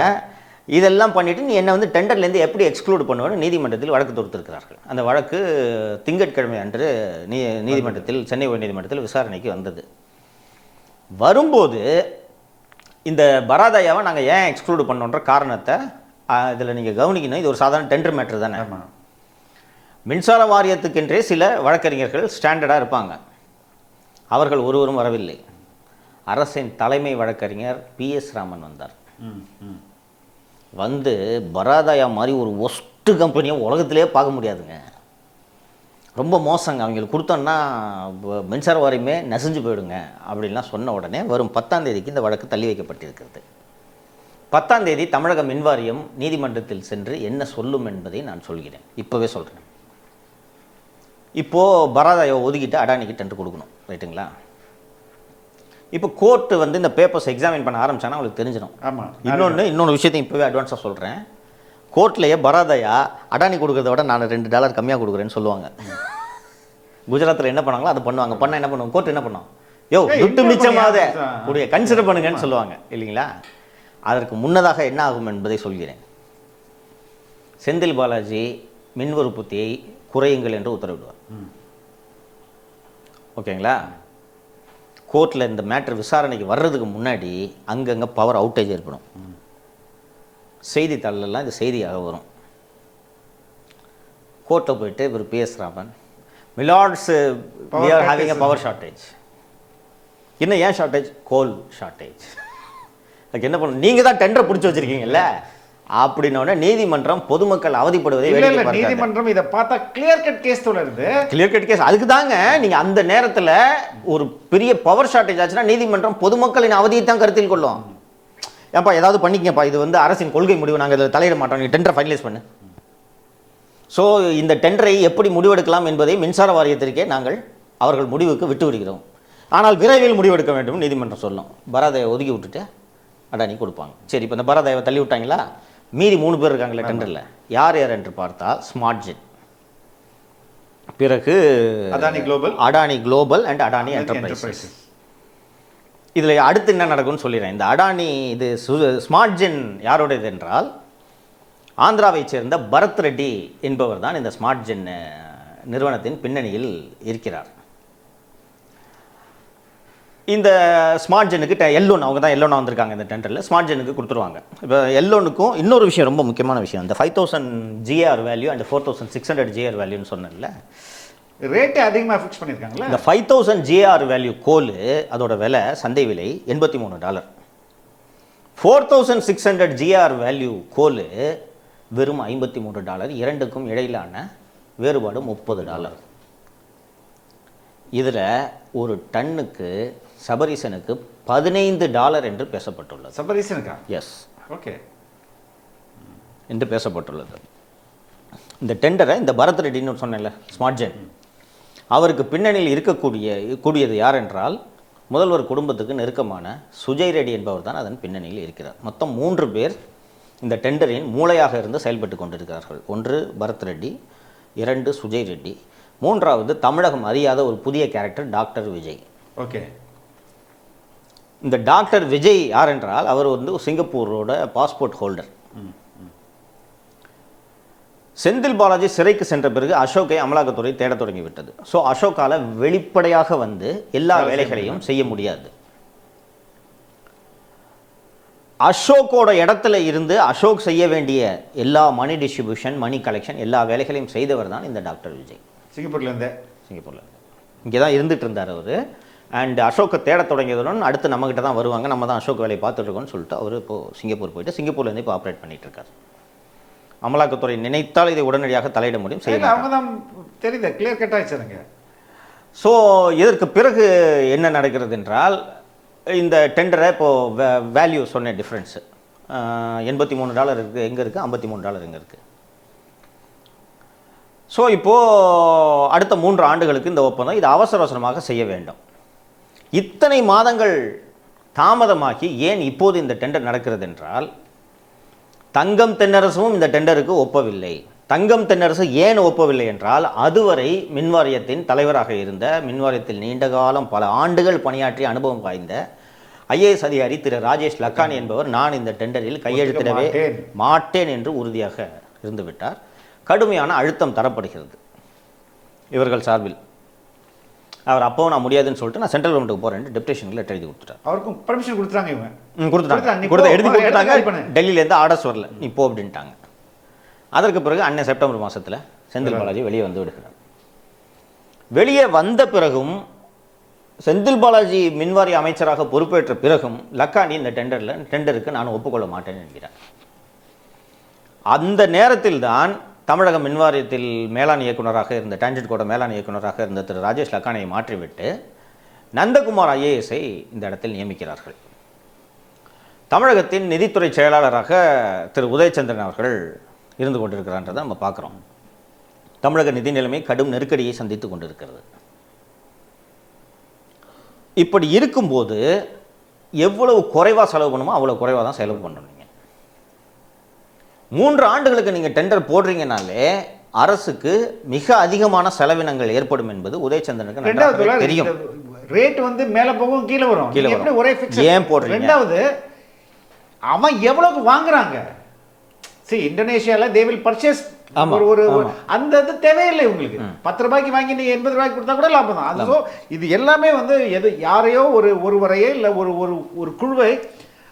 இதெல்லாம் பண்ணிவிட்டு நீ என்ன டெண்டர்லேருந்து எப்படி எக்ஸ்க்ளூட் பண்ணுவேன்னு நீதிமன்றத்தில் வழக்கு தொடுத்திருக்கிறார்கள். அந்த வழக்கு திங்கட்கிழமை அன்று நீதிமன்றத்தில் சென்னை உயர்நீதிமன்றத்தில் விசாரணைக்கு வந்தது. வரும்போது இந்த பராதாயாவை நாங்கள் ஏன் எக்ஸ்க்ளூட் பண்ணோன்ற காரணத்தை இதில் நீங்கள் கவனிக்கணும். இது ஒரு சாதாரண டெண்டர் மேட்ரு தானே. மின்சார வாரியத்துக்கென்றே சில வழக்கறிஞர்கள் ஸ்டாண்டர்டாக இருப்பாங்க. அவர்கள் ஒருவரும் வரவில்லை. அரசின் தலைமை வழக்கறிஞர் PS ராமன் வந்தார். பராதாயா மாதிரி ஒரு ஒஸ்ட்டு கம்பெனியை உலகத்திலே பார்க்க முடியாதுங்க, ரொம்ப மோசங்க, அவங்களுக்கு கொடுத்தோன்னா மின்சார வாரியமே நெசஞ்சு போயிடுங்க அப்படின்லாம் சொன்ன உடனே வரும் 10ஆம் தேதிக்கு இந்த வழக்கு தள்ளி வைக்கப்பட்டிருக்கிறது. 10ஆம் தேதி தமிழக மின்வாரியம் நீதிமன்றத்தில் சென்று என்ன சொல்லும் என்பதை நான் சொல்கிறேன், இப்போவே சொல்கிறேன். இப்போது பராதாயாவை ஒதுக்கிட்டு அடானிக்கு டெண்டர் கொடுக்கணும், ரைட்டுங்களா? இப்போ கோர்ட்டு இந்த பேப்பர்ஸ் எக்ஸாமின் பண்ண ஆரம்பிச்சாங்கன்னா அவங்களுக்கு தெரிஞ்சிடும். ஆமாம். இன்னொன்று விஷயத்தையும் இப்போவே அட்வான்ஸாக சொல்கிறேன். கோர்ட்லேயே பராதாயா அடானி கொடுக்கறத விட நான் $2 கம்மியாக கொடுக்குறேன்னு சொல்லுவாங்க. குஜராத்தில் என்ன பண்ணாங்களோ அதை பண்ணுவாங்க. பண்ணால் என்ன பண்ணுவாங்க, கோர்ட் என்ன பண்ணுவோம், துட்டு மிச்சமாத கூடிய கன்சிடர் பண்ணுங்கன்னு சொல்லுவாங்க இல்லைங்களா? அதற்கு முன்னதாக என்ன ஆகும் என்பதை சொல்கிறேன். செந்தில் பாலாஜி மின் உற்பத்தியை குறையுங்கள் என்று உத்தரவிடுவார். ஓகேங்களா? கோர்ட்டில் இந்த மேட்ரு விசாரணைக்கு வர்றதுக்கு முன்னாடி அங்கங்கே பவர் அவுட்டேஜ் ஏற்படும். செய்தித்தாளெல்லாம் இந்த செய்தியாக வரும். கோர்ட்டில் போயிட்டு இவர் PS Raman, மிலார்ட்ஸ் we are having a power shortage. என்ன ஏன் ஷார்ட்டேஜ்? கோல் ஷார்ட்டேஜ். அதுக்கு என்ன பண்ணணும், நீங்கள் தான் டெண்டரை பிடிச்சி வச்சுருக்கீங்கல்ல அப்படின்னோடனே நீதிமன்றம் பொதுமக்கள் அவதிப்படுவதை நீதிமன்றம் இதை பார்த்தா கிளியர் கட் கேஸ் தொடருது. கிளியர் கட் கேஸ் அதுக்கு தாங்க. நீங்கள் அந்த நேரத்தில் ஒரு பெரிய பவர் ஷார்ட்டேஜ் ஆச்சுன்னா நீதிமன்றம் பொதுமக்களின் அவதியை தான் கருத்தில் கொள்ளும். ஏன்ப்பா ஏதாவது பண்ணிக்கப்பா, இது அரசின் கொள்கை முடிவு, நாங்கள் இதில் தலையிட மாட்டோம், நீங்கள் டெண்டரை ஃபைனலைஸ் பண்ணு, ஸோ இந்த டெண்டரை எப்படி முடிவெடுக்கலாம் என்பதை மின்சார வாரியத்திற்கே நாங்கள் அவர்கள் முடிவுக்கு விட்டு விடுகிறோம். ஆனால் விரைவில் முடிவெடுக்க வேண்டும் நீதிமன்றம் சொல்லும். பராதாயை ஒதுக்கி விட்டுட்டு அடானி கொடுப்பாங்க. சரி, இப்போ இந்த பராதாயை தள்ளி விட்டாங்களா? மீதி 3 பேர் இருக்காங்களே டெண்டரில். யார் யார் என்று பார்த்தால் ஸ்மார்ட்ஜெட், பிறகு Adani global and Adani enterprises. இதில் அடுத்து என்ன நடக்கும்னு சொல்லிடுறேன். இந்த அடானி இது ஸ்மார்ட்ஜென் யாரோடது என்றால் ஆந்திராவைச் சேர்ந்த பரத் ரெட்டி என்பவர் தான் இந்த ஸ்மார்ட்ஜென் நிறுவனத்தின் பின்னணியில் இருக்கிறார். இந்த ஸ்மார்ட்ஜெனுக்கு எல்லோன், அவங்க தான் எல்லோனா வந்திருக்காங்க இந்த டெண்டரில். ஸ்மார்ட்ஜெனுக்கு கொடுத்துருவாங்க. இப்போ எல்லோனுக்கும் இன்னொரு விஷயம், ரொம்ப முக்கியமான விஷயம், இந்த 5000 GR வேல்யூ அண்ட் 4600 GR வேல்யூன்னு சொன்னேன்ல, ரேட்டு அதிகமாக ஃபிக்ஸ் பண்ணியிருக்காங்களா? இந்த 5000 GR வேல்யூ கோல் அதோட விலை, சந்தை விலை $83. 4600 GR வேல்யூ கோல் வெறும் $53. இரண்டுக்கும் இடையிலான வேறுபாடு $30. இதில் ஒரு டன்னுக்கு சபரீசனுக்கு $15 என்று பேசப்பட்டுள்ளது. சபரீசனுக்கா? எஸ், ஓகே, என்று பேசப்பட்டுள்ளது. இந்த டெண்டரை இந்த பரத் ரெட்டின்னு சொன்னேன்ல ஸ்மார்ட்ஜென், அவருக்கு பின்னணியில் இருக்கக்கூடியது யார் என்றால் முதல்வர் குடும்பத்துக்கு நெருக்கமான சுஜய் ரெட்டி என்பவர் தான் அதன் பின்னணியில் இருக்கிறார். மொத்தம் 3 பேர் இந்த டெண்டரின் மூளையாக இருந்து செயல்பட்டு கொண்டிருக்கிறார்கள். 1 பரத் ரெட்டி, 2 சுஜய் ரெட்டி, 3வது தமிழகம் அறியாத ஒரு புதிய கேரக்டர் டாக்டர் விஜய். ஓகே, இந்த டாக்டர் விஜய் யார் என்றால் அவர் சிங்கப்பூரோட பாஸ்போர்ட் ஹோல்டர். செந்தில் பாலாஜி சிறைக்கு சென்ற பிறகு அசோக்கை அமலாக்கத்துறை தேடத் தொடங்கிவிட்டது. ஸோ அசோக்கால வெளிப்படையாக எல்லா வேலைகளையும் செய்ய முடியாது. அசோக்கோட இடத்துல இருந்து அசோக் செய்ய வேண்டிய எல்லா மணி டிஸ்ட்ரிபியூஷன், மணி கலெக்ஷன், எல்லா வேலைகளையும் செய்தவர் தான் இந்த டாக்டர் விஜய். சிங்கப்பூர்லேருந்து இங்கே தான் இருந்துட்டு இருந்தார் அவர். அண்ட் அசோக்கை தேட தொடங்கியதுடன் அடுத்து நம்மகிட்ட தான் வருவாங்க, நம்ம தான் அசோக் வேலையை பார்த்துட்ருக்கோன்னு சொல்லிட்டு அவர் இப்போது சிங்கப்பூர் போயிட்டு சிங்கப்பூர்லேருந்து இப்போ ஆப்ரேட் பண்ணிட்டு இருக்கார். அமலாக்கத்துறை நினைத்தால் இதை உடனடியாக தலையிட முடியும், செய்யலாம். அவங்க தான் தெரியுது, கிளியர் கட் ஆயிடுச்சுங்க. ஸோ இதற்கு பிறகு என்ன நடக்கிறது என்றால், இந்த டெண்டரை இப்போது வேல்யூ சொன்ன டிஃப்ரென்ஸு $83 இருக்குது, எங்கே இருக்குது $53 எங்கே இருக்குது. ஸோ இப்போது அடுத்த 3 ஆண்டுகளுக்கு இந்த ஒப்பந்தம், இது அவசரமாக செய்ய வேண்டும். இத்தனை மாதங்கள் தாமதமாகி ஏன் இப்போது இந்த டெண்டர் நடக்கிறது என்றால், தங்கம் தென்னரசும் இந்த டெண்டருக்கு ஒப்பவில்லை. தங்கம் தென்னரசு ஏன் ஒப்பவில்லை என்றால், அதுவரை மின்வாரியத்தின் தலைவராக இருந்த, மின்வாரியத்தில் நீண்ட காலம் பல ஆண்டுகள் பணியாற்றிய அனுபவம் வாய்ந்த IAS அதிகாரி திரு ராஜேஷ் லக்கானி என்பவர் நான் இந்த டெண்டரில் கையெழுத்திடவே மாட்டேன் என்று உறுதியாக இருந்துவிட்டார். கடுமையான அழுத்தம் தரப்படுகிறது இவர்கள் சார்பில். அவர் அப்போ நான் முடியாதுன்னு சொல்லிட்டு நான் சென்ட்ரல் கவர்மெண்ட்டுக்கு போகிறேன் டெப்டேஷனில் லெட்டர் எழுதி கொடுத்துட்டார். அவருக்கும் பர்மிஷன் கொடுத்துட்டாங்க, இவங்க எழுதி கொடுத்துட்டாங்க. டெல்லியிலேருந்து ஆர்டர்ஸ் வரல, நீ போ அப்படின்ட்டாங்க. அதற்கு பிறகு அன்னை செப்டம்பர் மாதத்தில் செந்தில் பாலாஜி வெளியே வந்து விடுகிறார். வெளியே வந்த பிறகும், செந்தில் பாலாஜி மின்வாரிய அமைச்சராக பொறுப்பேற்ற பிறகும் லக்கானி இந்த டெண்டருக்கு நான் ஒப்புக்கொள்ள மாட்டேன் என்கிறார். அந்த நேரத்தில் தான் தமிழக மின்வாரியத்தில் மேலாண் இயக்குநராக இருந்த, டான்ஜென்ட் கோட மேலாண் இயக்குநராக இருந்த திரு ராஜேஷ் லக்கானியை மாற்றிவிட்டு நந்தகுமார் IASஐ இந்த இடத்தில் நியமிக்கிறார்கள். தமிழகத்தின் நிதித்துறை செயலாளராக திரு உதயச்சந்திரன் அவர்கள் இருந்து கொண்டிருக்கிறான்றதை நம்ம பார்க்குறோம். தமிழக நிதி நிலைமை கடும் நெருக்கடியை சந்தித்து கொண்டிருக்கிறது. இப்படி இருக்கும்போது எவ்வளவு குறைவாக செலவு பண்ணுமோ அவ்வளோ குறைவாக தான் செலவு பண்ணணும். 3 ஆண்டுகளுக்கு நீங்கள் டெண்டர் போடுறீங்கனாலே அரசுக்கு மிக அதிகமான செலவினங்கள் ஏற்படும் என்பது உதயச்சந்திரனுக்கு தெரியும். ரேட் மேலே போகும், கீழே வரும், ஒரே ஃபிக்ஸ். ஏன் போடுறீங்க? ரெண்டாவது, அவன் எவ்வளவுக்கு வாங்குறாங்க. சரி, இந்தோனேஷியால தே வில் பர்ச்சேஸ் ஒரு அந்த இது தேவையில்லை உங்களுக்கு. 10 ரூபாய்க்கு வாங்கி நீ 80 ரூபாய்க்கு கொடுத்தா கூட லாபம் தான். அது இது எல்லாமே எது யாரையோ ஒருவரையே இல்லை ஒரு குழுவை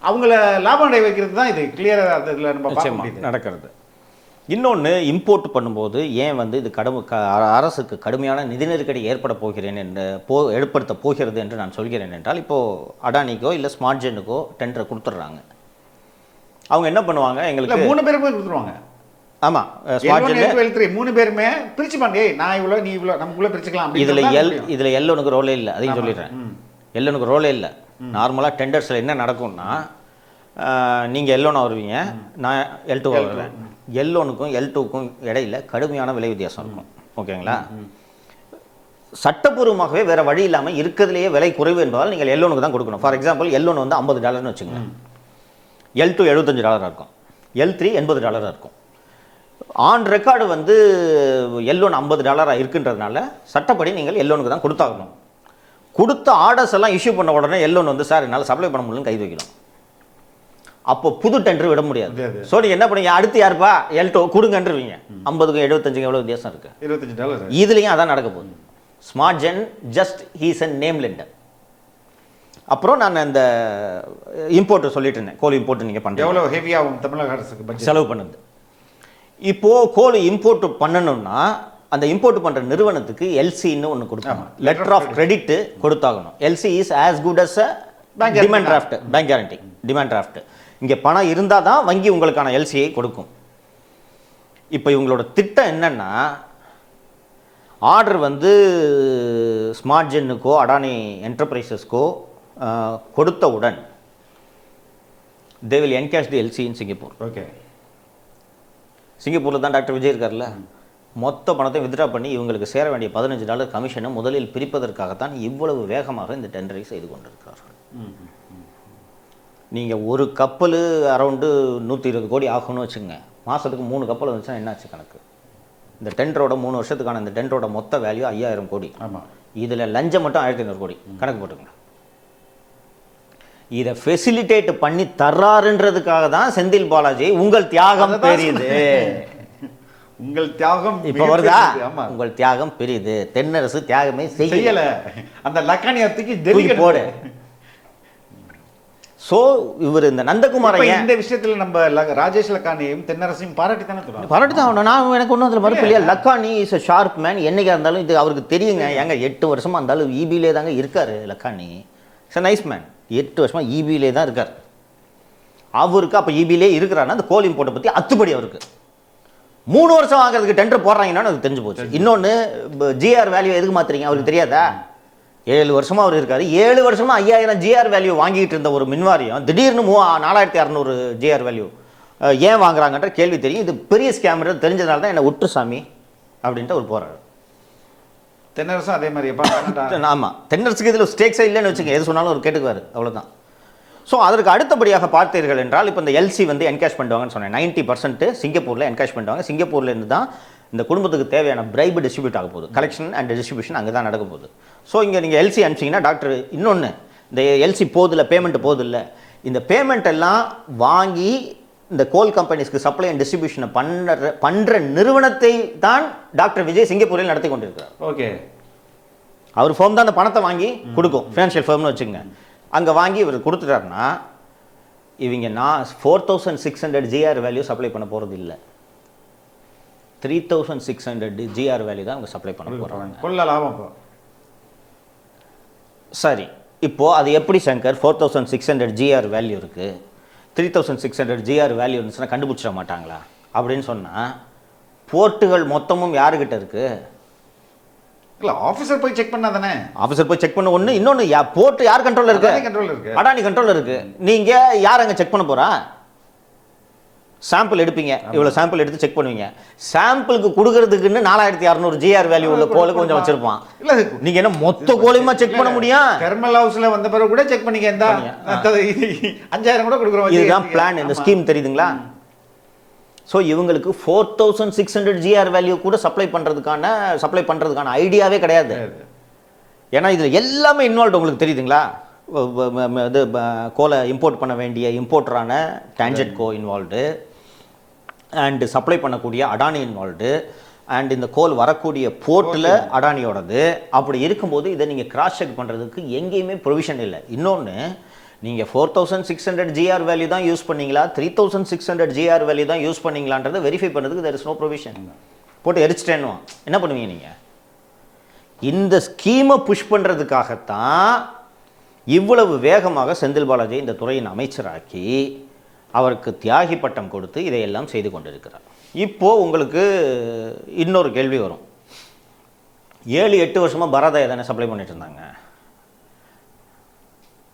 அவங்கள லாபம் அடைய வைக்கிறது தான் இது கிளியராக அதில் நம்ம பார்க்க முடியுது நடக்கிறது. இன்னொன்று, இம்போர்ட் பண்ணும்போது ஏன் இது அரசுக்கு கடுமையான நிதி நெருக்கடி ஏற்படுத்த போகிறது என்று நான் சொல்கிறேன் என்றால், இப்போது அடானிக்கோ இல்லை ஸ்மார்ட்ஜெனுக்கோ டெண்டரை கொடுத்துட்றாங்க. அவங்க என்ன பண்ணுவாங்க, எங்களுக்கு 3 பேருமே கொடுத்துருவாங்க. ஆமாம், ஸ்மார்ட்ஜென் 3 பேருமே பிரிச்சுப்பாங்க. நான் இவ்வளோ, நீ இவ்வளோ, நமக்குள்ளே பிரிச்சுக்கலாம். இதில் எல்லோனுக்கு ரோலே இல்லை, அதையும் சொல்லிடுறேன். எல்லோனுக்கு ரோலே இல்லை. நார்மலாக டெண்டர்ஸில் என்ன நடக்கும்னா, நீங்கள் எல்லோனா வருவீங்க, நான் L2 வருவேன். L1க்கும் L2க்கும் இடையில கடுமையான விலை வித்தியாசம் இருக்கும். ஓகேங்களா? சட்டப்பூர்வமாகவே வேற வழி இல்லாமல் இருக்கிறதுலேயே விலை குறைவு என்பதால் நீங்கள் L1க்கு தான் கொடுக்கணும். ஃபார் எக்ஸாம்பிள் L1 வந்து $50 வச்சுக்கோங்க, L2 $75 இருக்கும், L3 $80 இருக்கும். ஆன் ரெக்கார்டு வந்து L1 $50 இருக்குன்றதுனால சட்டப்படி நீங்கள் L1க்கு தான் கொடுத்தாகணும். கொடுத்த ஆர்டர்ஸ் எல்லாம் இஷ்யூ பண்ண உடனே L1 வந்து சார் என்னால் சப்ளை பண்ண முடியலன்னு கை வைக்கணும். அப்போ புது டெண்டர் விட முடியாது. ஸோ நீங்கள் என்ன பண்ணீங்க, அடுத்து யாருப்பா L2 கொடுங்கன்றீங்க. 50க்கும் 75க்கும் எவ்வளோ வித்தியாசம் இருக்குது? $25. இதுலேயும் அதான் நடக்க போகுது. Smart gen just he's a name lender. அப்புறம் நான் இந்த இம்போர்ட் சொல்லிட்டு இருந்தேன், கோல் இம்போர்ட் நீங்கள் பண்ணுறது எவ்வளோ ஹெவியாகும் தமிழக அரசுக்கு பட்ஜெட் செலவு பண்ணுது. இப்போது கோல் இம்போர்ட் பண்ணணும்னா அந்த இம்போர்ட் பண்ணுற நிறுவனத்துக்கு எல்சின்னு ஒன்று கொடுக்கணும், லெட்டர் ஆஃப் கிரெடிட் கொடுத்தாகணும். LC is as good as a demand draft, bank guarantee, demand draft. இங்கே பணம் இருந்தால் தான் வங்கி உங்களுக்கான எல்சியை கொடுக்கும். இப்போ இவங்களோட திட்டம் என்னன்னா, ஆர்டர் வந்து ஸ்மார்ட் ஜென்னுக்கோ அடானி என்டர்பிரைசஸ்க்கோ கொடுத்தவுடன் they will encash the LC in Singapore. Okay, சிங்கப்பூரில் தான் டாக்டர் விஜய் இருக்கார்ல, மொத்த பணத்தை வித்ட்ரா பண்ணி இவங்களுக்கு சேர வேண்டிய $15 கமிஷனை முதலில் பிரிப்பதற்காகத்தான் இவ்வளவு வேகமாக இந்த டெண்டரை செய்து கொண்டிருக்கிறார்கள். நீங்கள் ஒரு கப்பல் அரௌண்டு 120 கோடி ஆகணும்னு வச்சுங்க, மாதத்துக்கு 3 கப்பல் வந்துச்சுன்னா என்னாச்சு கணக்கு? இந்த டெண்டரோட 3 வருஷத்துக்கான இந்த டெண்டரோட மொத்த வேல்யூ 5000 கோடி. ஆமாம், இதில் லஞ்சம் மட்டும் 1500 கோடி கணக்கு போட்டுக்கங்க. இதை ஃபெசிலிட்டேட் பண்ணி தர்றாருன்றதுக்காக தான் செந்தில் பாலாஜி உங்கள் தியாகம் பெரியது, உங்கள் தியாகம் இப்போ வருதா, உங்கள் தியாகம் பெரியது, தென்னரசு தியாகமே செய்யல, அந்த லக்கானியை தூக்கி தூக்கி போடு. ஸோ இவர் இந்த நந்தகுமார் இந்த விஷயத்தில் நம்ம ராஜேஷ் லக்கானியையும் தென்னரசையும் பாராட்டி தானே சொல்லுவாங்க. பாராட்டி தான் ஆகணும். நான் எனக்கு ஒன்றும் அதில் மறுப்பு இல்லையா. Lakhani is a sharp man. என்னைக்கா இருந்தாலும் இது அவருக்கு தெரியுங்க. ஏங்க 8 வருஷமாக இருந்தாலும் இபிலே தாங்க இருக்கார் Lakhani. It's a nice man. 8 வருஷமாக இபிலே தான் இருக்கார். அவருக்கு அப்போ இபிலே இருக்கிறாருன்னா அந்த கோல் இம்போர்ட்டை பற்றி அத்துப்படி அவருக்கு 3 வருஷம் வாங்குறதுக்கு டெண்டர் போடுறாங்கன்னா அது தெரிஞ்சு போச்சு. இன்னொன்று ஜிஆர் வேல்யூ எதுக்கு மாற்றுறீங்க அவருக்கு தெரியாதா? 7 வருஷமாக அவர் இருக்காரு. 7 வருஷமாக 5000 ஜிஆர் வேல்யூ வாங்கிட்டு இருந்த ஒரு மின்வாரியம் திடீர்னு 4600 ஜிஆர் வேல்யூ ஏன் வாங்குறாங்கன்ற கேள்வி தெரியும். இது பெரிய ஸ்கேமர் தெரிஞ்சதுனால தான் என்னை உற்று சாமி அப்படின்ட்டு அவர் போகிறாரு. தென்னரசும் அதே மாதிரி. ஆமாம், தென்னரசுக்கு இதில் ஸ்டேக்ஸே இல்லைன்னு வச்சுங்க, எது சொன்னாலும் அவர் கேட்டுக்குவார், அவ்வளோதான். ஸோ அதற்கு அடுத்தபடியாக பார்த்தீர்கள் என்றால் இப்போ இந்த எல்சி வந்து என்கேஷ் பண்ணுவாங்கன்னு சொன்னேன். 90% சிங்கப்பூரில் என்கேஷ் பண்ணுவாங்க. சிங்கப்பூர்லேருந்து தான் இந்த குடும்பத்துக்கு தேவையான பிரைபு டிஸ்ட்ரிபியூட் ஆக போகுது. கலெக்ஷன் அண்ட் டிஸ்ட்ரிபியூஷன் அங்கே தான் நடக்க போகுது. ஸோ இங்கே நீங்கள் எல்சி அனுப்பிச்சிங்கன்னா டாக்டர் இன்னொன்று இந்த எல்சி போதில்லை, பேமெண்ட் போதில்லை, இந்த பேமெண்ட் எல்லாம் வாங்கி இந்த கோல் கம்பெனிஸ்க்கு சப்ளை அண்ட் டிஸ்ட்ரிபியூஷனை பண்ணுற நிறுவனத்தை தான் டாக்டர் விஜய் சிங்கப்பூரில் நடத்தி கொண்டிருக்கிறார். ஓகே, அவர் ஃபேம் தான் அந்த பணத்தை வாங்கி கொடுக்கும், ஃபினான்ஷியல் ஃபேம்னு வச்சுங்க. அங்கே வாங்கி இவர் கொடுத்துட்டாருன்னா இவங்க 4600 ஜிஆர் வேல்யூ சப்ளை பண்ண போகிறது இல்லை, 3600 ஜிஆர் வேல்யூ தான் அவங்க சப்ளை பண்ண போகிறாங்க. கொள்ள லாபம். சரி, இப்போது அது எப்படி சங்கர் 4600 ஜிஆர் வேல்யூ இருக்குது, 3600 ஜிஆர் வேல்யூ இருந்துச்சுன்னா கண்டுபிடிச்சிட மாட்டாங்களா அப்படின்னு சொன்னால் போர்ட்டுகள் மொத்தமும் யாருக்கிட்ட இருக்குது? இல்லை, ஆஃபீஸர் போய் செக் பண்ணா தானே. ஆஃபீஸர் போய் செக் பண்ண ஒன்று. இன்னொன்று போர்ட்டு யார் கண்ட்ரோலில் இருக்குது? அடானி கண்ட்ரோலில் இருக்குது. நீங்கள் யார் அங்கே செக் பண்ண போகிறா? சாம்பிள் எடுப்பீங்க, இவ்வளோ சாம்பிள் எடுத்து செக் பண்ணுவீங்க. சாம்பிளுக்கு கொடுக்கறதுக்குன்னு 4600 ஜிஆர் வேல்யூ உள்ள கோலை கொஞ்சம் வச்சிருப்பான். இல்லை, நீங்கள் என்ன மொத்த கோலையுமா செக் பண்ண முடியும்? தெர்மல் ஹவுஸில் வந்த பிறகு கூட செக் பண்ணிக்க, 5000 கூட கொடுக்குறோம். இதுதான் பிளான், இந்த ஸ்கீம் தெரியுதுங்களா? ஸோ இவங்களுக்கு 4600 ஜிஆர் வேல்யூ கூட சப்ளை பண்ணுறதுக்கான ஐடியாவே கிடையாது. ஏன்னா இதில் எல்லாமே இன்வால்வ் உங்களுக்கு தெரியுதுங்களா? இது கோலை இம்போர்ட் பண்ண வேண்டிய இம்போர்ட்டரான டான்ஜெட் கோ இன்வால்வ்டு, அண்டு சப்ளை பண்ணக்கூடிய அடானி இன்வால்வ்டு, அண்ட் இந்த கோல் வரக்கூடிய போர்ட்டில் அடானியோடது. அப்படி இருக்கும்போது இதை நீங்கள் கிராஸ் செக் பண்ணுறதுக்கு எங்கேயுமே ப்ரொவிஷன் இல்லை. இன்னொன்று, நீங்கள் 4600 ஜிஆர் வேல்யூ தான் யூஸ் பண்ணீங்களா, 3600 ஜிஆர் வேல்யூ தான் யூஸ் பண்ணீங்களான்றதை வெரிஃபை பண்ணுறதுக்கு there is no provision. போட்டு எரிச்சிட்டேன்னு என்ன பண்ணுவீங்க நீங்கள்? இந்த ஸ்கீமை புஷ் பண்ணுறதுக்காகத்தான் இவ்வளவு வேகமாக செந்தில் பாலாஜி இந்த துறையின் அமைச்சராக்கி அவருக்கு தியாகி பட்டம் கொடுத்து இதையெல்லாம் செய்து கொண்டிருக்கிறார். இப்போது உங்களுக்கு இன்னொரு கேள்வி வரும். 7-8 வருஷமாக பராதாயை தானே சப்ளை பண்ணிட்டு இருந்தாங்க.